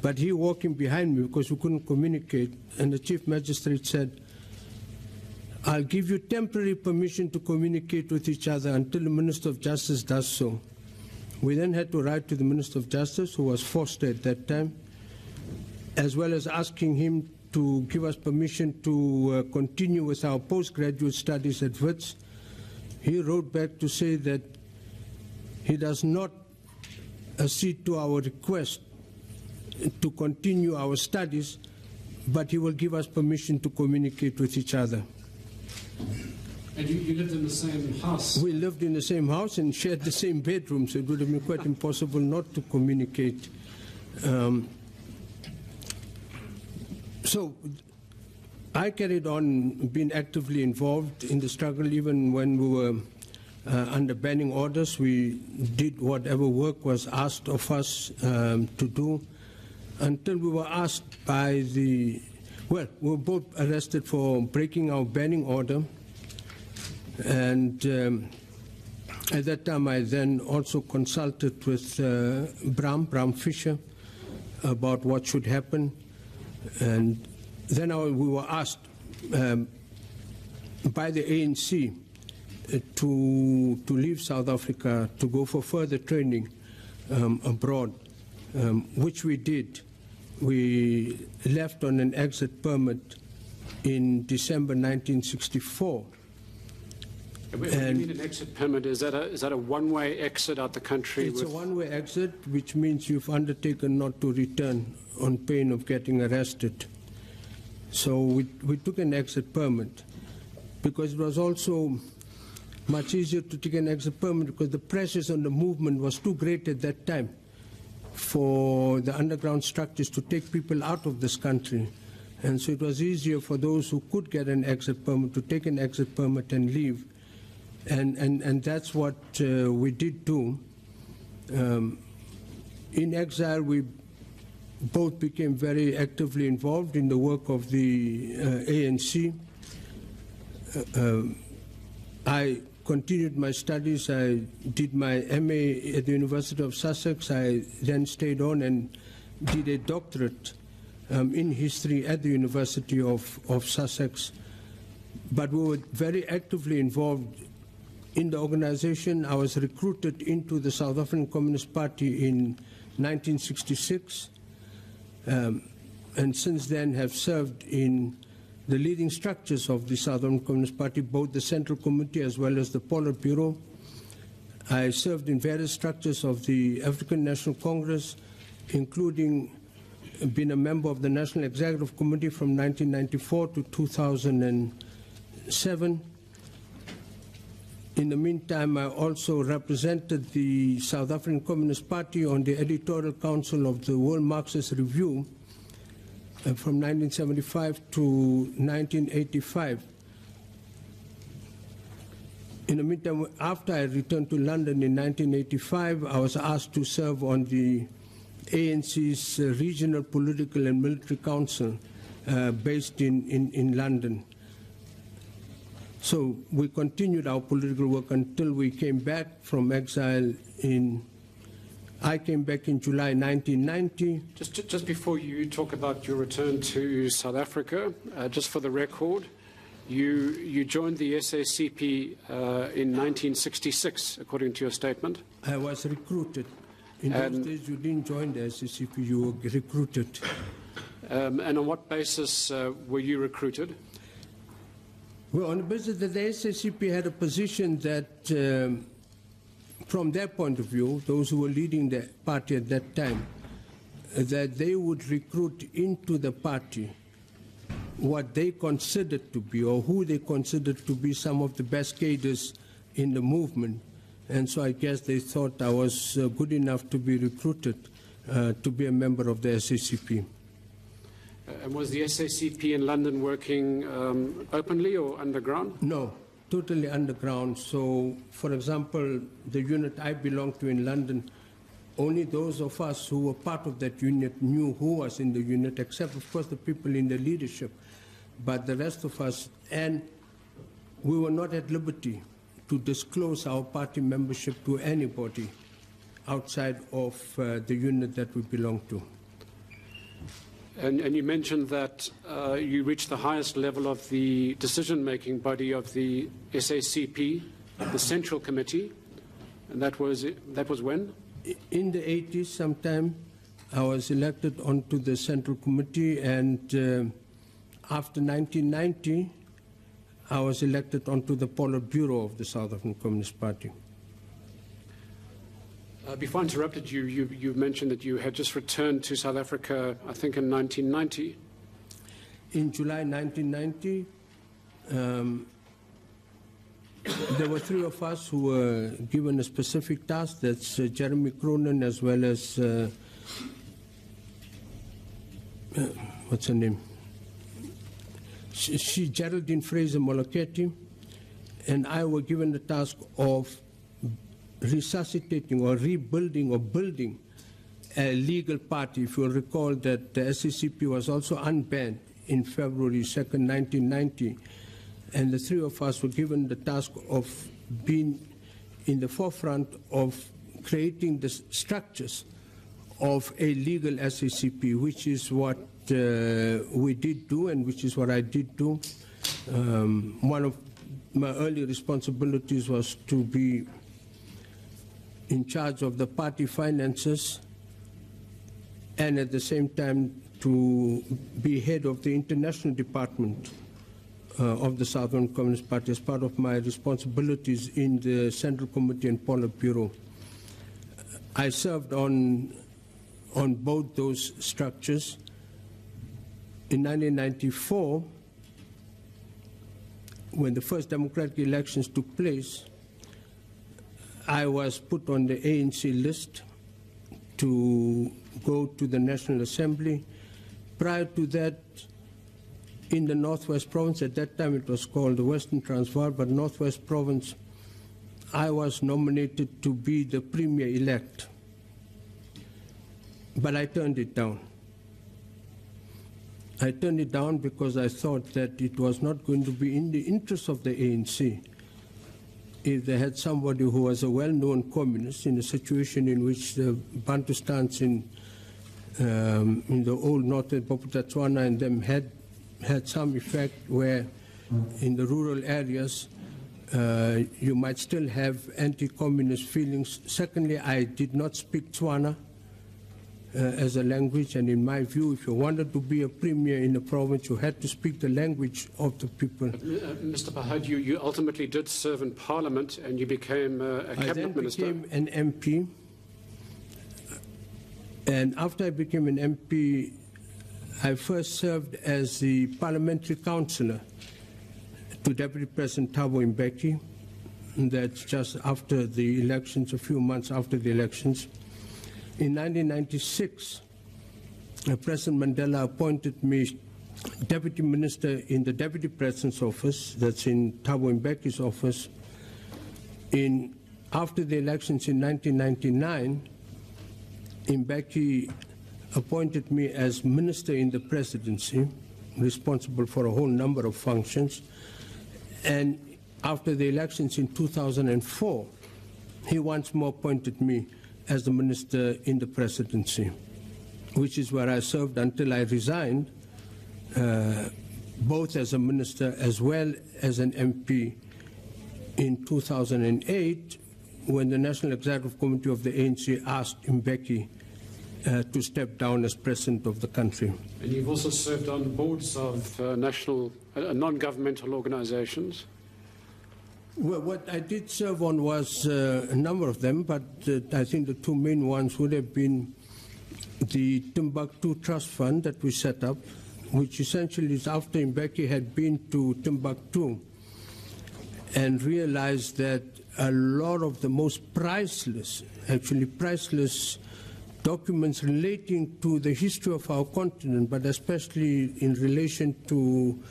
but he walking behind me because we couldn't communicate. And the chief magistrate said, I'll give you temporary permission to communicate with each other until the Minister of Justice does so. We then had to write to the Minister of Justice, who was Foster at that time, as well as asking him to give us permission to continue with our postgraduate studies at WITS. He wrote back to say that he does not accede to our request to continue our studies, but he will give us permission to communicate with each other. And you lived in the same house? We lived in the same house and shared the same bedroom, so it would have been quite impossible not to communicate. So I carried on being actively involved in the struggle even when we were under banning orders. We did whatever work was asked of us to do until we were asked by the, well, we were both arrested for breaking our banning order. And at that time I then also consulted with Bram Fisher about what should happen. And then we were asked by the ANC to leave South Africa to go for further training abroad, which we did. We left on an exit permit in December 1964. When you mean an exit permit, is that a one-way exit out the country? It's a one-way exit, which means you've undertaken not to return on pain of getting arrested. So we took an exit permit, because it was also much easier to take an exit permit because the pressures on the movement was too great at that time for the underground structures to take people out of this country. And so it was easier for those who could get an exit permit to take an exit permit and leave. And that's what we did do. In exile, we both became very actively involved in the work of the ANC. I continued my studies. I did my MA at the University of Sussex. I then stayed on and did a doctorate in history at the University of Sussex. But we were very actively involved in the organization. I was recruited into the South African Communist Party in 1966. And since then have served in the leading structures of the South African Communist Party, both the Central Committee as well as the Politburo. I served in various structures of the African National Congress, including being a member of the National Executive Committee from 1994 to 2007. In the meantime, I also represented the South African Communist Party on the editorial council of the World Marxist Review from 1975 to 1985. In the meantime, after I returned to London in 1985, I was asked to serve on the ANC's Regional Political and Military Council based in London. So we continued our political work until we came back from exile I came back in July 1990. Just before you talk about your return to South Africa, just for the record, you joined the SACP in 1966, according to your statement. I was recruited. In those days, you didn't join the SACP, you were recruited. And on what basis were you recruited? Well, on the basis that the SACP had a position that, from their point of view, those who were leading the party at that time, that they would recruit into the party what they considered to be, or who they considered to be, some of the best cadres in the movement. And so I guess they thought I was good enough to be recruited to be a member of the SACP. And was the SACP in London working openly or underground? No, totally underground. So, for example, the unit I belong to in London, only those of us who were part of that unit knew who was in the unit, except, of course, the people in the leadership. But the rest of us, and we were not at liberty to disclose our party membership to anybody outside of the unit that we belong to. And you mentioned that you reached the highest level of the decision-making body of the SACP, the Central Committee, and that was when? In the 80s sometime, I was elected onto the Central Committee, and after 1990, I was elected onto the Politburo of the South African Communist Party. Before I interrupted you, you mentioned that you had just returned to South Africa, I think in 1990. In July 1990, there were three of us who were given a specific task. That's Jeremy Cronin, as well as, what's her name? She Geraldine Fraser Moleketi, and I were given the task of resuscitating or rebuilding or building a legal party. If you recall that the SACP was also unbanned in February 2nd, 1990, and the three of us were given the task of being in the forefront of creating the structures of a legal SACP, which is what we did do, and which is what I did do. One of my early responsibilities was to be in charge of the party finances, and at the same time to be head of the international department of the Southern Communist Party as part of my responsibilities in the Central Committee and Politburo. I served on on both those structures. In 1994, when the first democratic elections took place, I was put on the ANC list to go to the National Assembly. Prior to that, in the Northwest Province, at that time it was called the Western Transvaal, but Northwest Province, I was nominated to be the Premier-elect. But I turned it down. I turned it down because I thought that it was not going to be in the interest of the ANC if they had somebody who was a well-known communist in a situation in which the Bantustans in the old northern Bophuthatswana and them had some effect where in the rural areas you might still have anti-communist feelings. Secondly, I did not speak Tswana as a language, and in my view, if you wanted to be a premier in a province, you had to speak the language of the people. Mr. Pahad, you ultimately did serve in Parliament and you became a cabinet minister. I then became an MP, and after I became an MP, I first served as the parliamentary councillor to Deputy President Thabo Mbeki. That's just after the elections, a few months after the elections. In 1996, President Mandela appointed me Deputy Minister in the Deputy President's office, that's in Thabo Mbeki's office. After the elections in 1999, Mbeki appointed me as Minister in the Presidency, responsible for a whole number of functions. And after the elections in 2004, he once more appointed me as the Minister in the Presidency, which is where I served until I resigned, both as a Minister as well as an MP in 2008, when the National Executive Committee of the ANC asked Mbeki to step down as President of the country. And you've also served on boards of non-governmental organizations. Well, what I did serve on was a number of them, but I think the two main ones would have been the Timbuktu Trust Fund that we set up, which essentially is after Mbeki had been to Timbuktu and realized that a lot of the most priceless, actually priceless documents relating to the history of our continent, but especially in relation to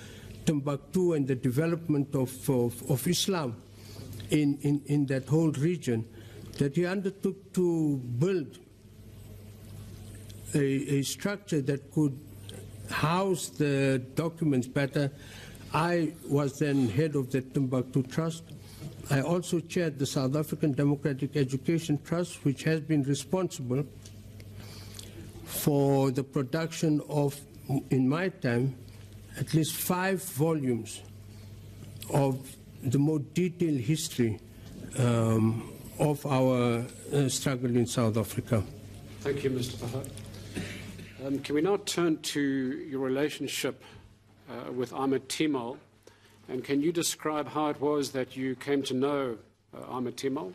Timbuktu and the development of Islam in that whole region, that he undertook to build a structure that could house the documents better. I was then head of the Timbuktu Trust. I also chaired the South African Democratic Education Trust, which has been responsible for the production of, in my time, at least 5 volumes of the more detailed history of our struggle in South Africa. Thank you, Mr. Pahad. Can we now turn to your relationship with Ahmed Timol, and can you describe how it was that you came to know Ahmed Timol?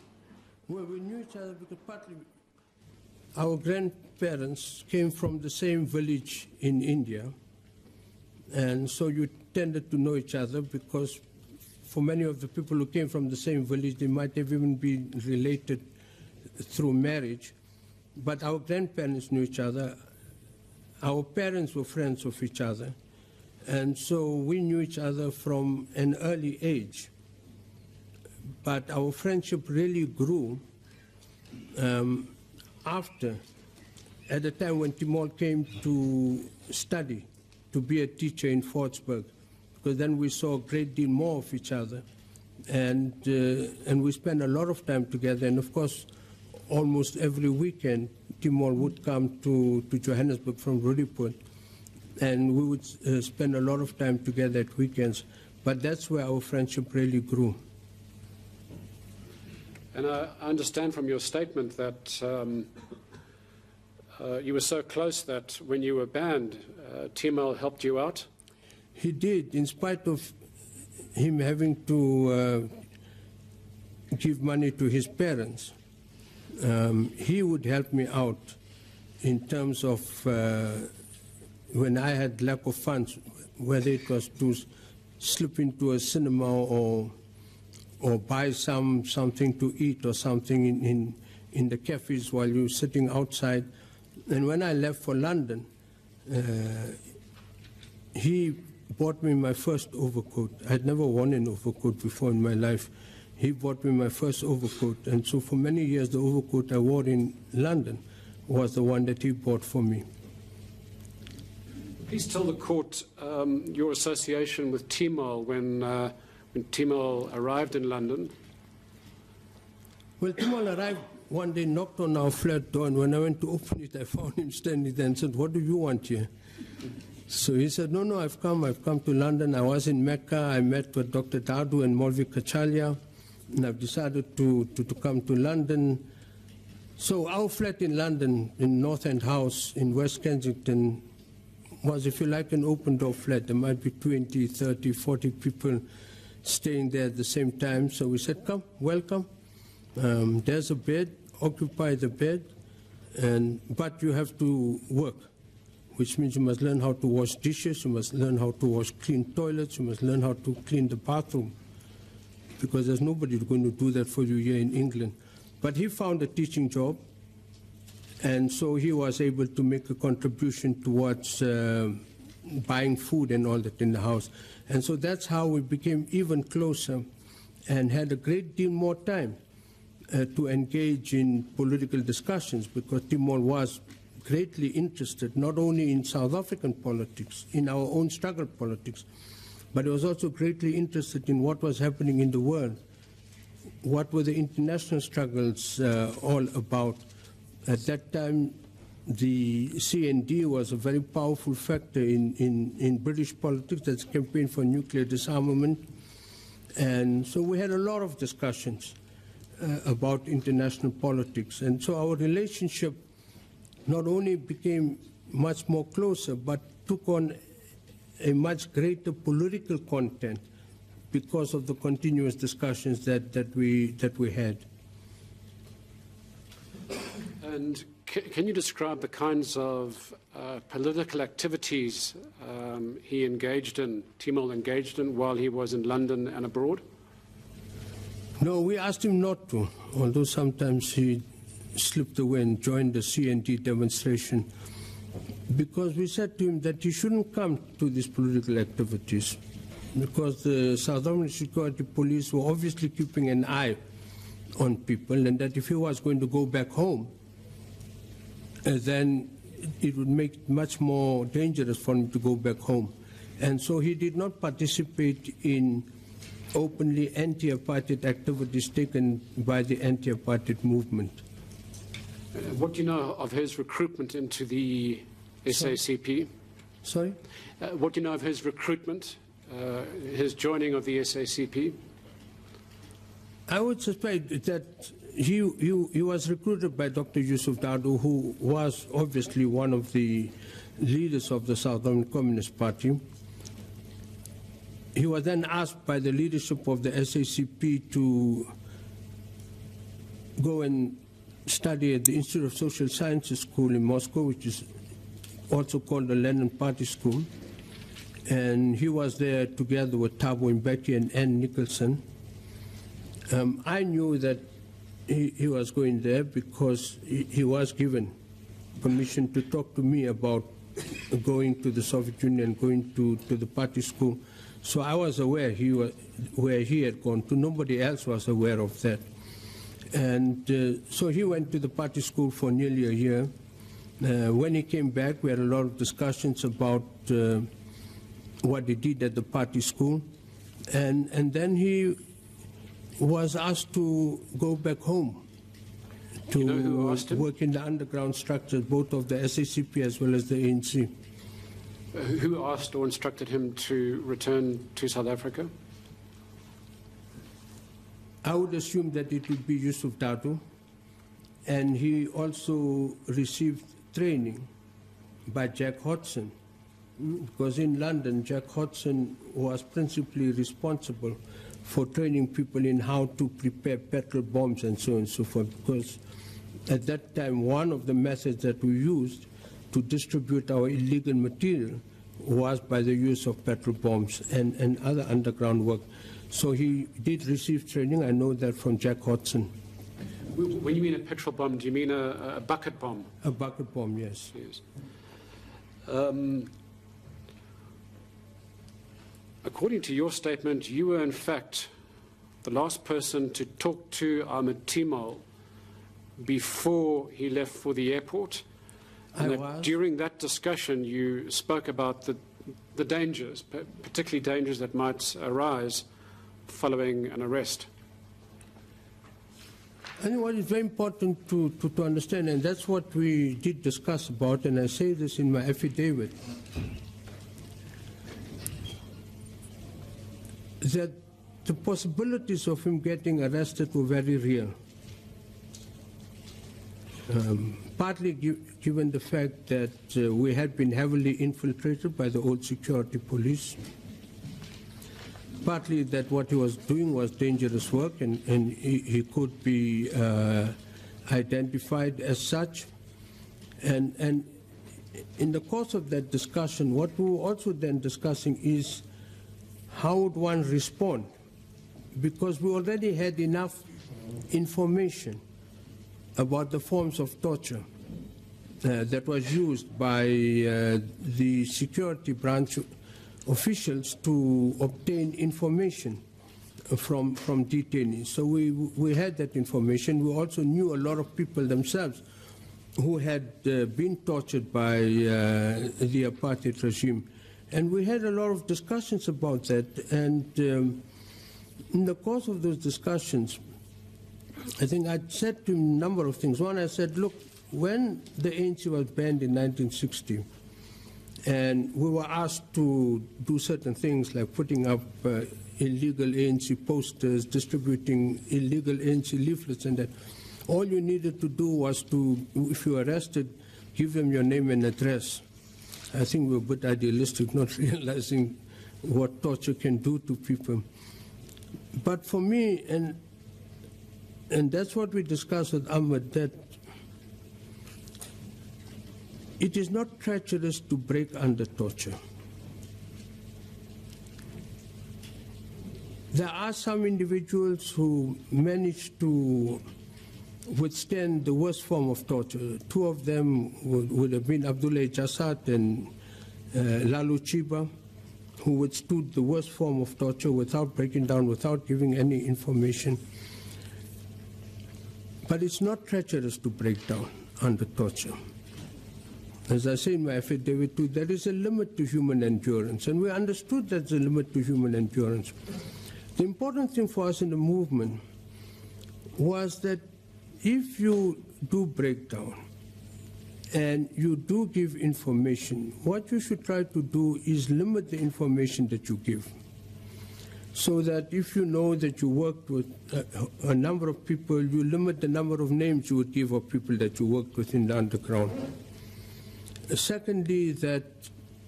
Well, we knew each other because partly our grandparents came from the same village in India, and so you tended to know each other because for many of the people who came from the same village, they might have even been related through marriage. But our grandparents knew each other. Our parents were friends of each other. And so we knew each other from an early age. But our friendship really grew after, at the time when Timol came to study, to be a teacher in Fortsburg, because then we saw a great deal more of each other. And we spent a lot of time together. And of course, almost every weekend, Timol would come to Johannesburg from Roodepoort, and we would spend a lot of time together at weekends. But that's where our friendship really grew. And I understand from your statement that you were so close that when you were banned, Timol helped you out? He did, in spite of him having to give money to his parents. He would help me out in terms of when I had lack of funds, whether it was to slip into a cinema or buy something to eat or something in the cafes while you were sitting outside. And when I left for London, he bought me my first overcoat. I'd never worn an overcoat before in my life. He bought me my first overcoat. And so for many years, the overcoat I wore in London was the one that he bought for me. Please tell the court your association with Timol when Timol arrived in London. Well, Timol arrived one day, knocked on our flat door, and when I went to open it, I found him standing there and said, "What do you want here?" So he said, no, I've come to London. I was in Mecca. I met with Dr. Dadu and Molvi Kachalia, and I've decided to come to London. So our flat in London, in North End House in West Kensington, was, if you like, an open-door flat. There might be 20, 30, 40 people staying there at the same time. So we said, come, welcome. There's a bed, occupy the bed, but you have to work, which means you must learn how to wash dishes, you must learn how to wash clean toilets, you must learn how to clean the bathroom, because there's nobody going to do that for you here in England. But he found a teaching job, and so he was able to make a contribution towards buying food and all that in the house. And so that's how we became even closer and had a great deal more time to engage in political discussions, because Timol was greatly interested not only in South African politics, in our own struggle politics, but he was also greatly interested in what was happening in the world. What were the international struggles all about? At that time, the CND was a very powerful factor in British politics. That's campaign for nuclear disarmament. And so we had a lot of discussions about international politics. And so our relationship not only became much more closer, but took on a much greater political content because of the continuous discussions that we had. And can you describe the kinds of political activities Timol engaged in while he was in London and abroad? No, we asked him not to, although sometimes he slipped away and joined the CND demonstration, because we said to him that he shouldn't come to these political activities, because the South African Security Police were obviously keeping an eye on people, and that if he was going to go back home, then it would make it much more dangerous for him to go back home. And so he did not participate in openly anti-apartheid activities taken by the anti-apartheid movement. What do you know of his recruitment into the SACP? Sorry? What do you know of his recruitment, his joining of the SACP? I would suspect that he was recruited by Dr. Yusuf Dadu, who was obviously one of the leaders of the South African Communist Party. He was then asked by the leadership of the SACP to go and study at the Institute of Social Sciences School in Moscow, which is also called the Lenin Party School. And he was there together with Thabo Mbeki and Ann Nicholson. I knew that he was going there because he was given permission to talk to me about going to the Soviet Union, going to the party school. So I was aware where he had gone to. Nobody else was aware of that. And so he went to the party school for nearly a year. When he came back, we had a lot of discussions about what he did at the party school. And then he was asked to go back home to work in the underground structures, both of the SACP as well as the ANC. Who asked or instructed him to return to South Africa? I would assume that it would be Yusuf Dadu, and he also received training by Jack Hodgson, because in London, Jack Hodgson was principally responsible for training people in how to prepare petrol bombs and so on and so forth, because at that time, one of the methods that we used to distribute our illegal material was by the use of petrol bombs and other underground work. So he did receive training. I know that from Jack Hodson. When you mean a petrol bomb, do you mean a bucket bomb? A bucket bomb, yes. Yes. According to your statement, you were in fact the last person to talk to Ahmed Timol before he left for the airport. And during that discussion, you spoke about the dangers, particularly dangers that might arise following an arrest. I think what is very important to understand, and that's what we did discuss about, and I say this in my affidavit, that the possibilities of him getting arrested were very real. Partly given the fact that we had been heavily infiltrated by the old security police, partly that what he was doing was dangerous work and he could be identified as such. And in the course of that discussion, what we were also then discussing is how would one respond? Because we already had enough information about the forms of torture that was used by the security branch officials to obtain information from detainees. So we had that information. We also knew a lot of people themselves who had been tortured by the apartheid regime. And we had a lot of discussions about that. And in the course of those discussions, I think I said to him a number of things. One, I said, look, when the ANC was banned in 1960, and we were asked to do certain things like putting up illegal ANC posters, distributing illegal ANC leaflets, and that, all you needed to do was to, if you were arrested, give them your name and address. I think we were a bit idealistic, not realizing what torture can do to people. But for me, and that's what we discussed with Ahmed, that it is not treacherous to break under torture. There are some individuals who manage to withstand the worst form of torture. Two of them would have been Abdullah Jassat and Lalu Chiba, who withstood the worst form of torture without breaking down, without giving any information. But it's not treacherous to break down under torture. As I say in my affidavit too, there is a limit to human endurance, and we understood that there's a limit to human endurance. The important thing for us in the movement was that if you do break down and you do give information, what you should try to do is limit the information that you give. So that if you know that you worked with a number of people, you limit the number of names you would give of people that you worked with in the underground. Secondly, that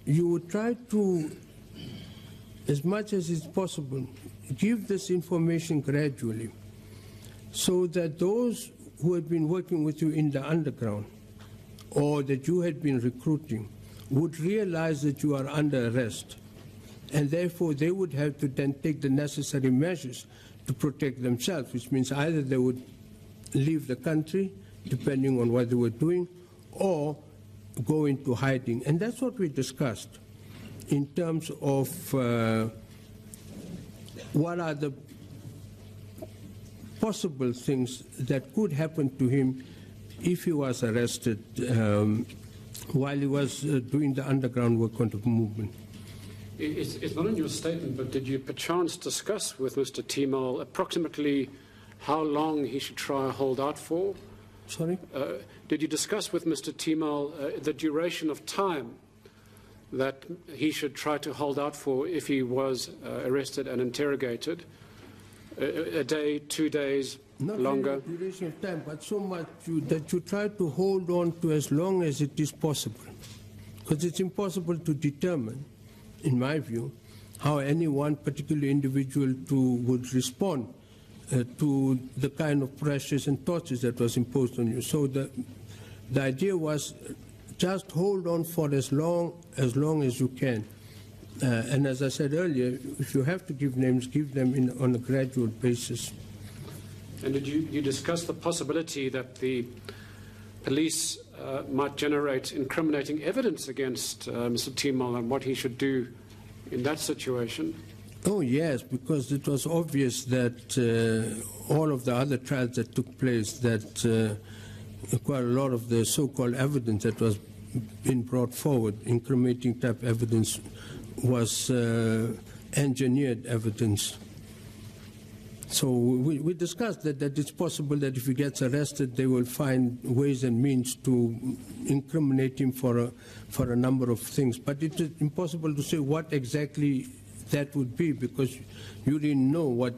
you would try to, as much as is possible, give this information gradually, so that those who had been working with you in the underground or that you had been recruiting would realize that you are under arrest, and therefore they would have to then take the necessary measures to protect themselves, which means either they would leave the country, depending on what they were doing, or go into hiding. And that's what we discussed in terms of what are the possible things that could happen to him if he was arrested while he was doing the underground work on the movement. It's not in your statement, but did you perchance discuss with Mr. Timol approximately how long he should try and hold out for? Sorry? Did you discuss with Mr. Timol the duration of time that he should try to hold out for if he was arrested and interrogated? A day, 2 days, not longer? Not duration of time, but so much that you try to hold on to as long as it is possible. Because it's impossible to determine, in my view, how any one particular individual would respond to the kind of pressures and tortures that was imposed on you. So the idea was just hold on for as long as you can. And as I said earlier, if you have to give names, give them on a gradual basis. And did you discuss the possibility that the police might generate incriminating evidence against Mr. Timol and what he should do in that situation? Oh, yes, because it was obvious that all of the other trials that took place, that quite a lot of the so-called evidence that was being brought forward, incriminating type evidence, was engineered evidence. So we discussed that it's possible that if he gets arrested, they will find ways and means to incriminate him for a number of things. But it is impossible to say what exactly that would be, because you didn't know what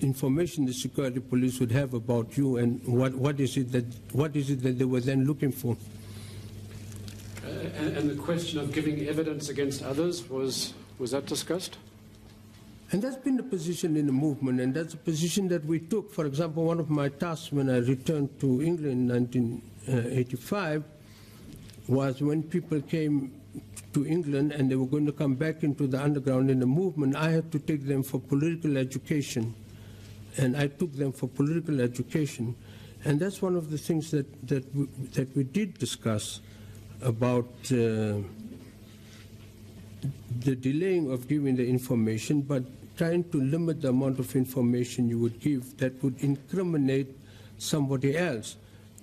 information the security police would have about you and what is it that they were then looking for. And the question of giving evidence against others, was that discussed? And that's been the position in the movement, and that's a position that we took. For example, one of my tasks when I returned to England in 1985 was when people came to England and they were going to come back into the underground in the movement, I had to take them for political education. And I took them for political education. And that's one of the things that we did discuss about the delaying of giving the information, but trying to limit the amount of information you would give that would incriminate somebody else.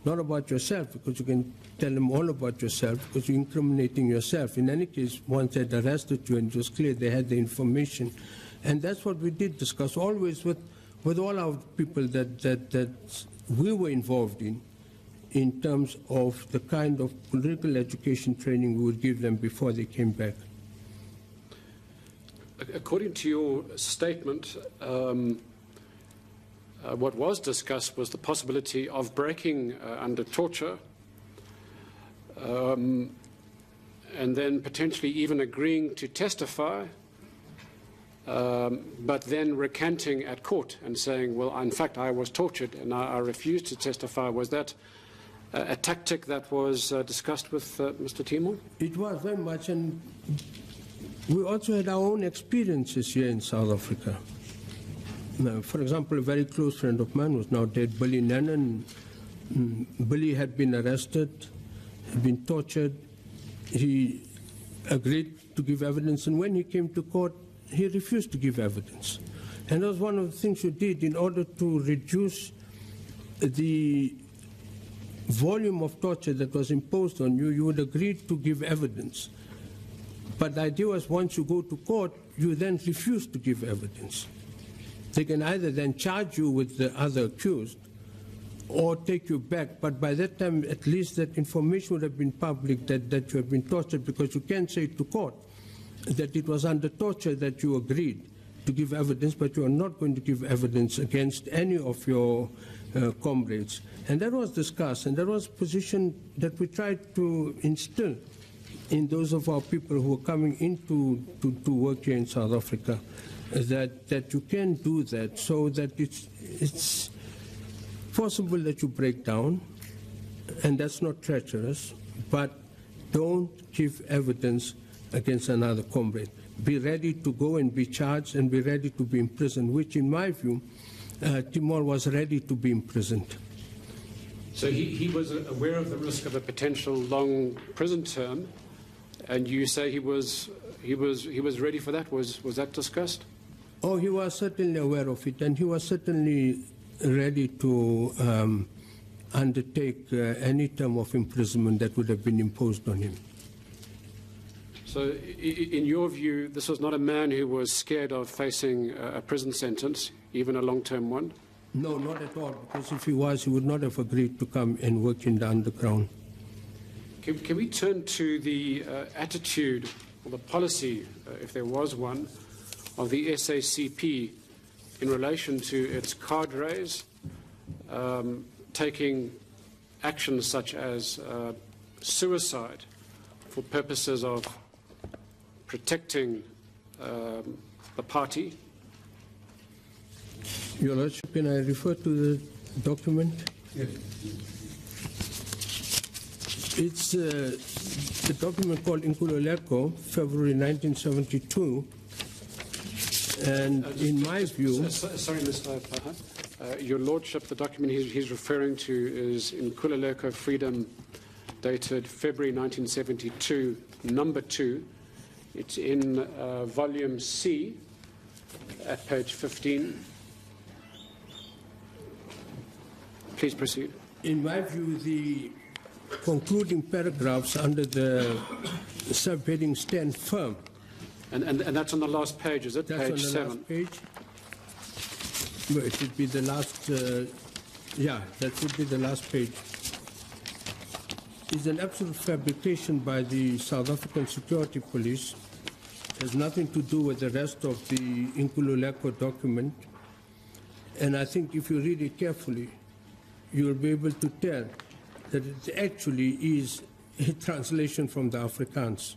Not about yourself, because you can tell them all about yourself, because you're incriminating yourself. In any case, once they'd arrested you and it was clear they had the information. And that's what we did discuss, always with all our people that we were involved in terms of the kind of political education training we would give them before they came back. According to your statement, what was discussed was the possibility of breaking under torture and then potentially even agreeing to testify, but then recanting at court and saying, well, in fact, I was tortured and I refused to testify. Was that a tactic that was discussed with Mr. Timol? It was very much, and we also had our own experiences here in South Africa. Now, for example, a very close friend of mine was now dead, Billy Nennan. Billy had been arrested, had been tortured. He agreed to give evidence, and when he came to court, he refused to give evidence. And that was one of the things you did in order to reduce the volume of torture that was imposed on you. You would agree to give evidence. But the idea was once you go to court, you then refuse to give evidence. They can either then charge you with the other accused or take you back. But by that time, at least that information would have been public that you have been tortured, because you can't say to court that it was under torture that you agreed to give evidence, but you are not going to give evidence against any of your comrades. And that was discussed, and that was a position that we tried to instill in those of our people who are coming into to work here in South Africa, that you can do that, so that it's possible that you break down, and that's not treacherous, but don't give evidence against another comrade. Be ready to go and be charged and be ready to be imprisoned, which in my view, Timol was ready to be imprisoned. So he was aware of the risk of a potential long prison term, and you say he was ready for that. Was that discussed? Oh, he was certainly aware of it, and he was certainly ready to undertake any term of imprisonment that would have been imposed on him. So, in your view, this was not a man who was scared of facing a prison sentence, even a long-term one? No, not at all, because if he was, he would not have agreed to come and work in the underground. Can we turn to the attitude or the policy, if there was one, of the SACP in relation to its cadres taking actions such as suicide for purposes of protecting the party? Your Lordship, can I refer to the document? Yes. It's the document called Inkululeko, February 1972. And in my view... Sorry, Mr. Pahad. Your Lordship, the document he's referring to is Inkululeko Freedom, dated February 1972, number 2. It's in volume C at page 15. Please proceed. In my view, the concluding paragraphs under the subheading stand firm. And that's on the last page, is it? That's page on the 7. last page. No, it should be the last, yeah, that should be the last page. It's an absolute fabrication by the South African Security Police. It has nothing to do with the rest of the Inkululeko document. And I think if you read it carefully, you'll be able to tell that it actually is a translation from the Afrikaans.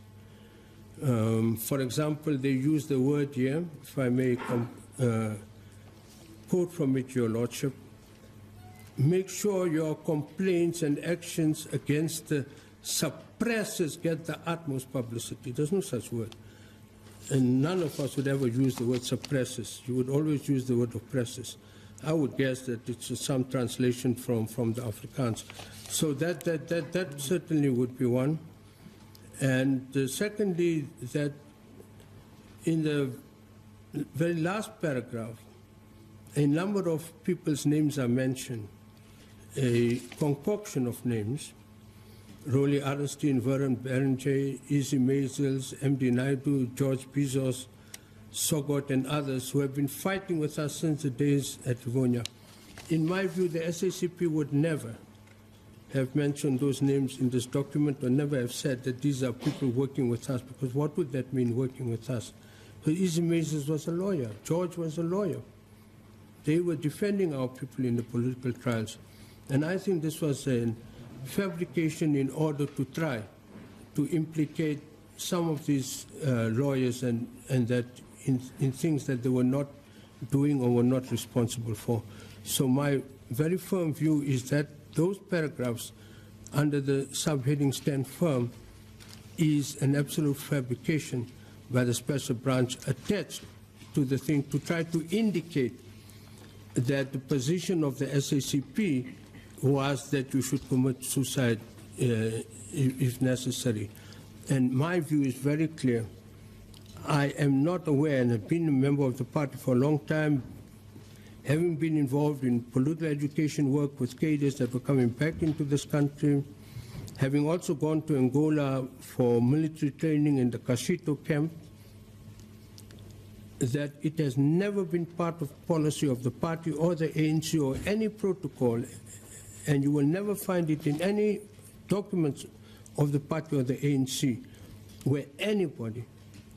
For example, they use the word here, if I may quote from it, Your Lordship, make sure your complaints and actions against the suppressors get the utmost publicity. There's no such word. And none of us would ever use the word suppressors. You would always use the word oppressors. I would guess that it's some translation from the Afrikaans. So that certainly would be one. And secondly, that in the very last paragraph, a number of people's names are mentioned, a concoction of names, Rolly Arnstein, Varun Berenger, Easy Maisels, MD Naidu, George Bezos, Sogot, and others who have been fighting with us since the days at Livonia. In my view, the SACP would never have mentioned those names in this document, or never have said that these are people working with us, because what would that mean, working with us? Because Easy Maisels was a lawyer, George was a lawyer. They were defending our people in the political trials. And I think this was a fabrication in order to try to implicate some of these lawyers and that in things that they were not doing or were not responsible for. So my very firm view is that those paragraphs under the subheading stand firm is an absolute fabrication by the special branch attached to the thing to try to indicate that the position of the SACP was that you should commit suicide if necessary. And my view is very clear. I am not aware, and have been a member of the party for a long time, having been involved in political education work with cadres that were coming back into this country, having also gone to Angola for military training in the Kashito camp, that it has never been part of policy of the party or the ANC or any protocol, and you will never find it in any documents of the party or the ANC where anybody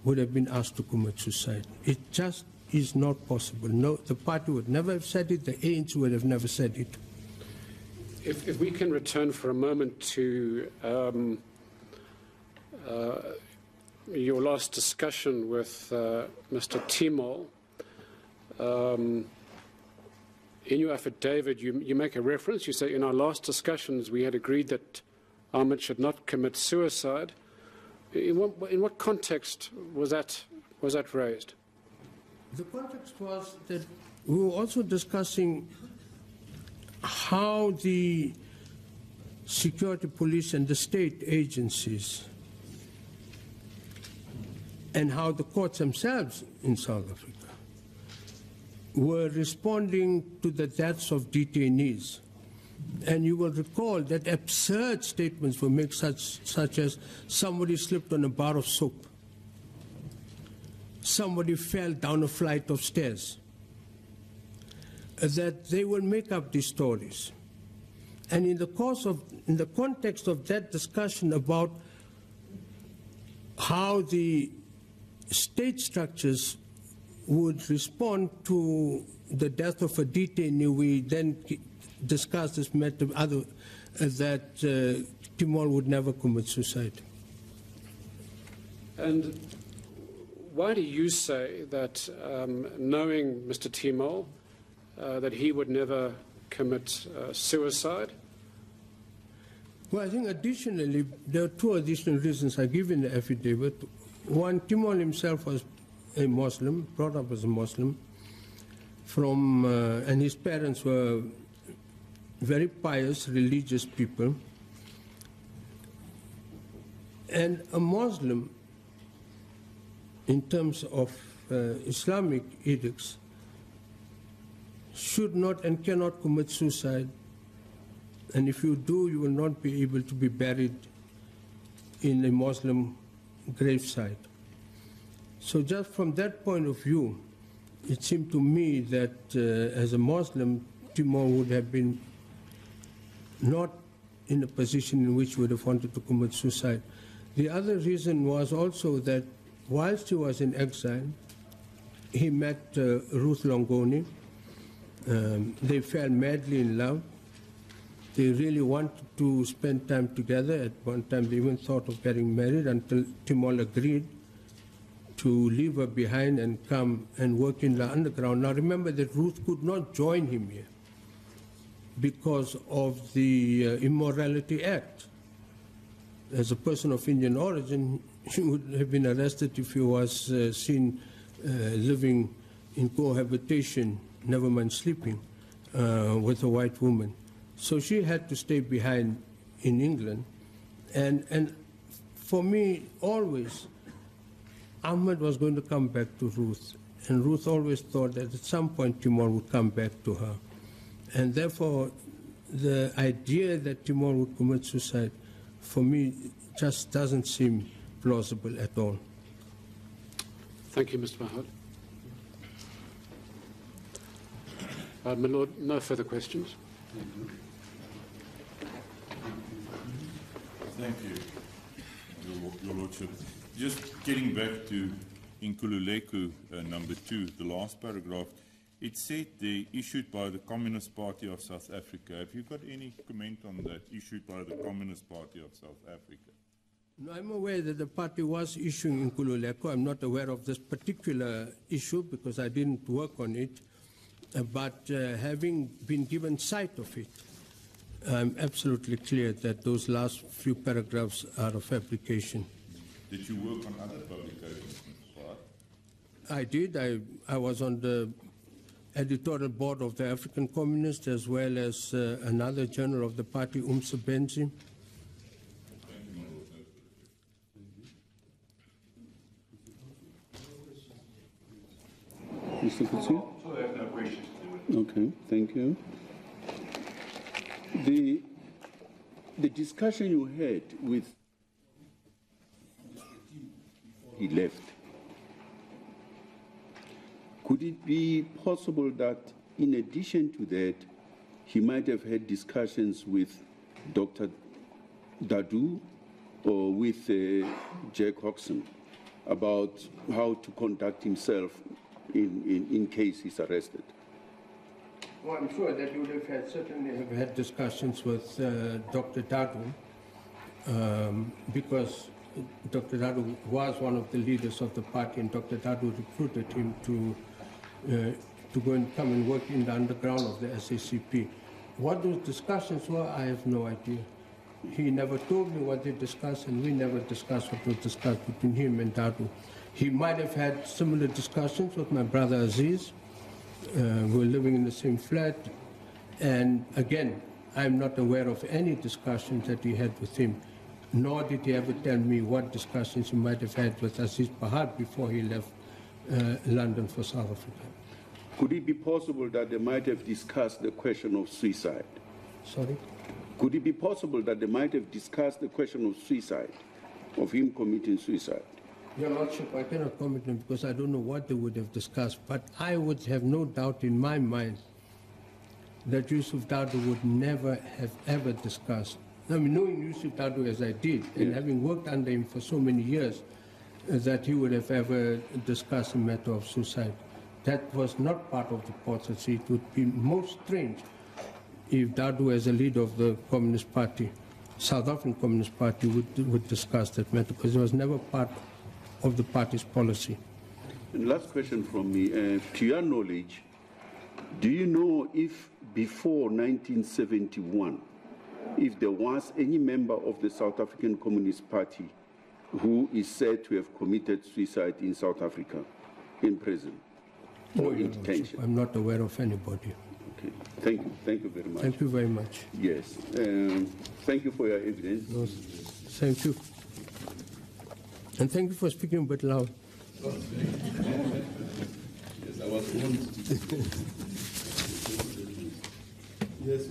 would have been asked to commit suicide. It just is not possible. No, the party would never have said it, the ANC would have never said it. If we can return for a moment to your last discussion with Mr. Timol, in your affidavit you make a reference, you say, in our last discussions we had agreed that Ahmed should not commit suicide. In what context was that raised? The context was that we were also discussing how the security police and the state agencies and how the courts themselves in South Africa were responding to the deaths of detainees. And you will recall that absurd statements were made such as somebody slipped on a bar of soap, somebody fell down a flight of stairs, that they will make up these stories. And in the context of that discussion about how the state structures would respond to the death of a detainee, we then discussed this matter that Timol would never commit suicide. And why do you say that, knowing Mr. Timol that he would never commit suicide? Well, I think additionally, there are two additional reasons I give in the affidavit. One, Timol himself was a Muslim, brought up as a Muslim, and his parents were very pious, religious people. And a Muslim, in terms of Islamic edicts, should not and cannot commit suicide. And if you do, you will not be able to be buried in a Muslim gravesite. So just from that point of view, it seemed to me that as a Muslim, Timol would have been not in a position in which he would have wanted to commit suicide. The other reason was also that whilst he was in exile, he met Ruth Longoni. They fell madly in love. They really wanted to spend time together. At one time, they even thought of getting married until Timol agreed to leave her behind and come and work in the underground. Now, remember that Ruth could not join him here because of the Immorality Act. As a person of Indian origin, he would have been arrested if he was seen living in cohabitation, never mind sleeping, with a white woman. So she had to stay behind in England. And for me, always, Ahmed was going to come back to Ruth. And Ruth always thought that at some point Timol would come back to her. And therefore, the idea that Timol would commit suicide, for me, just doesn't seem plausible at all. Thank you, Mr. Pahad. My Lord, no further questions. Thank you, Your Lordship. Just getting back to Nkululeko number 2, the last paragraph, it said they issued by the Communist Party of South Africa. Have you got any comment on that, issued by the Communist Party of South Africa? No, I'm aware that the party was issuing Nkululeko. I'm not aware of this particular issue because I didn't work on it. But having been given sight of it, I'm absolutely clear that those last few paragraphs are a fabrication. Did you work on other publications, Mr. Pahad? I did. I was on the editorial board of the African Communist as well as another journal of the party, Umsebenzi. Mr. Kutsu? I have no questions. Okay, thank you. The discussion you had with he left, could it be possible that in addition to that, he might have had discussions with Dr. Dadu or with Jack Hodgson about how to conduct himself in case he's arrested? Well, I'm sure that you would have certainly have had discussions with Dr. Dadu because Dr. Dadu was one of the leaders of the party, and Dr. Dadu recruited him to go and come and work in the underground of the SACP. What those discussions were, I have no idea. He never told me what they discussed, and we never discussed what was discussed between him and Dadu. He might have had similar discussions with my brother Aziz. We were living in the same flat. And again, I'm not aware of any discussions that he had with him, nor did he ever tell me what discussions he might have had with Aziz Pahad before he left London for South Africa. Could it be possible that they might have discussed the question of suicide? Sorry? Could it be possible that they might have discussed the question of suicide, of him committing suicide? Your Lordship, I cannot comment on because I don't know what they would have discussed, but I would have no doubt in my mind that Yusuf Dadu would never have ever discussed. I mean, knowing Yusuf Dadu as I did, and having worked under him for so many years, that he would have ever discussed the matter of suicide. That was not part of the policy. It would be most strange if Dadu, as a leader of the Communist Party, South African Communist Party, would discuss that matter, because it was never part of the party's policy. And last question from me. To your knowledge, Do you know if before 1971, if there was any member of the South African Communist Party who is said to have committed suicide in South Africa, in prison or in detention? I'm not aware of anybody. Okay, thank you very much. Thank you very much. Yes, thank you for your evidence. No, thank you. And thank you for speaking a bit loud. Yes, I was warned. Yes,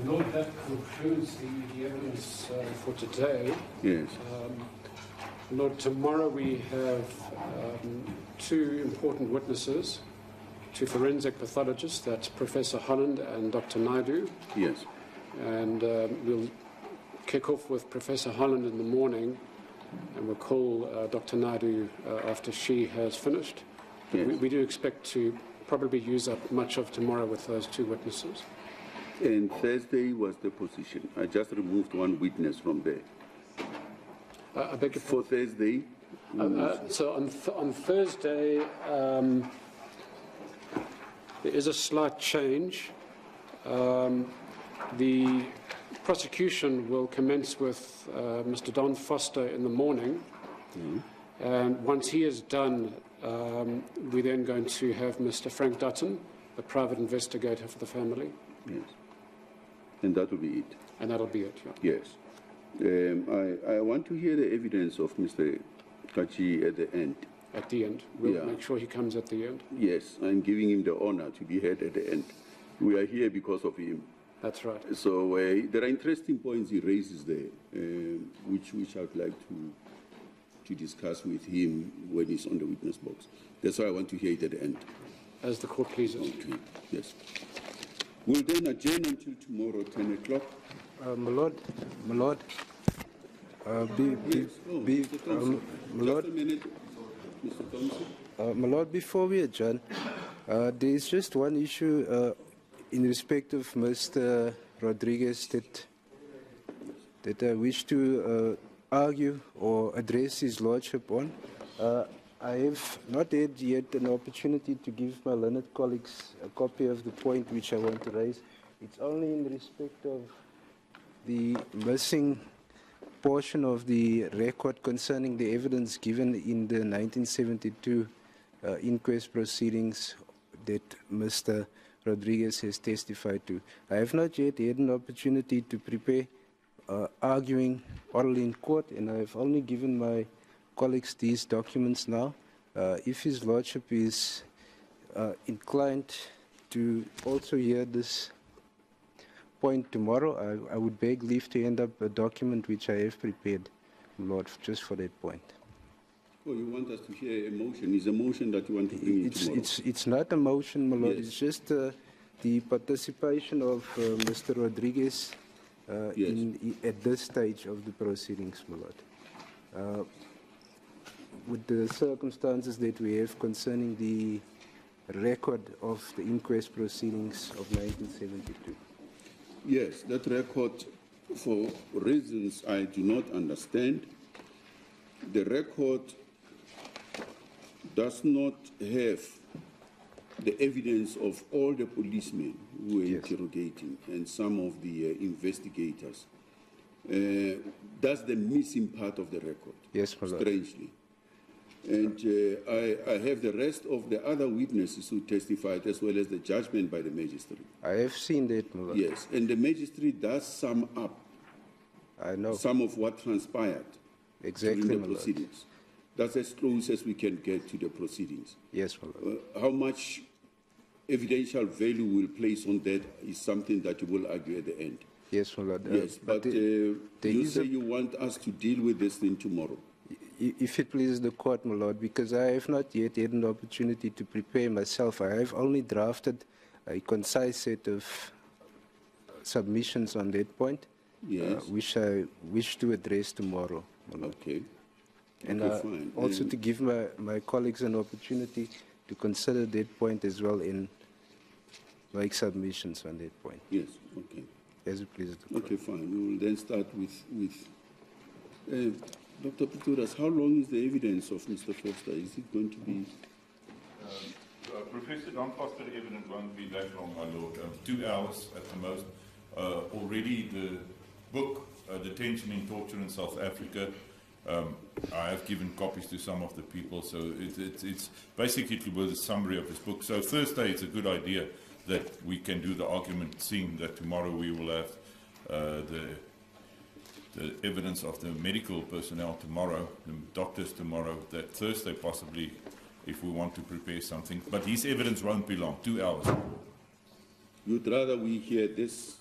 Lord, that concludes the evidence for today. Yes. Lord, tomorrow we have two important witnesses, two forensic pathologists, that's Professor Holland and Dr. Naidu. Yes. And we'll kick off with Professor Holland in the morning, and we'll call Dr. Naidu after she has finished. Yes. We do expect to probably use up much of tomorrow with those two witnesses. And Thursday was the position. I just removed one witness from there. I beg your For Thursday? So on Thursday, there is a slight change. The prosecution will commence with Mr. Don Foster in the morning. And once he is done, we're then going to have Mr. Frank Dutton, the private investigator for the family. Yes. And that will be it? And that'll be it, yeah. Yes. I want to hear the evidence of Mr. Kachi at the end. At the end. We'll make sure he comes at the end. Yes, I'm giving him the honor to be heard at the end. We are here because of him. That's right. So there are interesting points he raises there, which I'd like to discuss with him when he's on the witness box. That's why I want to hear it at the end. As the court pleases. Okay, yes. We'll then adjourn until tomorrow, 10 o'clock. My Lord, Just a minute, Mr. Thompson. my Lord, before we adjourn, there is just one issue in respect of Mr. Rodriguez that I wish to argue or address his lordship on. I have not had yet an opportunity to give my learned colleagues a copy of the point which I want to raise. It's only in respect of the missing portion of the record concerning the evidence given in the 1972 inquest proceedings that Mr. Rodriguez has testified to. I have not yet had an opportunity to prepare arguing orally in court, and I have only given my colleagues these documents now. If His Lordship is inclined to also hear this point tomorrow, I would beg leave to end up a document which I have prepared, Lord, just for that point. Oh, you want us to hear a motion? Is a motion that you want to bring in tomorrow? It's not a motion, my Lord. Yes. It's just the participation of Mr. Rodriguez at this stage of the proceedings, my Lord. With the circumstances that we have concerning the record of the inquest proceedings of 1972. Yes, that record, for reasons I do not understand, the record does not have the evidence of all the policemen who were interrogating and some of the investigators. That's the missing part of the record. Yes, my Lord. Strangely. And I have the rest of the other witnesses who testified, as well as the judgment by the magistrate. I have seen that, my Lord. Yes, and the magistrate does sum up some of what transpired during the my Lord. proceedings. That's as close as we can get to the proceedings. Yes, my Lord. How much evidential value we'll place on that is something that you will argue at the end. Yes, my Lord. Yes, but you say you want us to deal with this thing tomorrow. If it pleases the court, my Lord, because I have not yet had an opportunity to prepare myself. I have only drafted a concise set of submissions on that point, which I wish to address tomorrow, my Lord. Okay. And fine. also to give my colleagues an opportunity to consider that point as well and make submissions on that point. Yes, okay. As it pleases the court. Okay, fine. We will then start with Dr. Pretorius, how long is the evidence of Mr. Foster? Is it going to be Professor Doncaster evidence won't be that long, my lord. 2 hours at the most. Already the book, Detention in Torture in South Africa, I have given copies to some of the people, so it's basically with a summary of his book. So Thursday, it's a good idea that we can do the argument, seeing that tomorrow we will have the evidence of the medical personnel tomorrow, the doctors tomorrow, that Thursday possibly, if we want to prepare something. But his evidence won't be long, 2 hours. You'd rather we hear this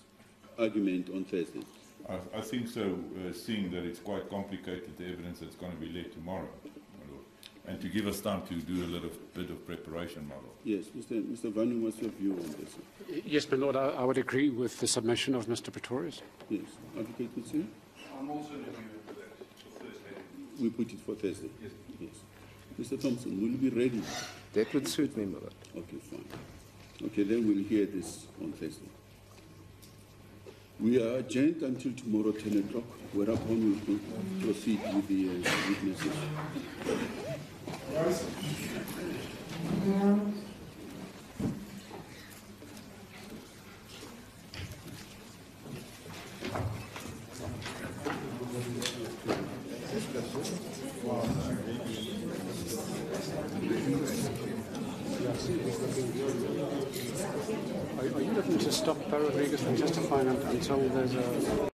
argument on Thursday? I think so, seeing that it's quite complicated, the evidence that's going to be laid tomorrow, my lord. And to give us time to do a little bit of preparation, my lord. Yes, Mr. Vanu, what's your view on this? Yes, my lord, I would agree with the submission of Mr. Pretorius. Yes, Advocate Kutsi? I'm also in agreement with that for Thursday. We put it for Thursday? Yes. Yes. Mr. Thompson, will you be ready? That would suit me, my lord. Okay, fine. Okay, then we'll hear this on Thursday. We are adjourned until tomorrow, 10 o'clock, whereupon we'll proceed with the witnesses. Are you looking to stop Rodriguez from testifying until there's a...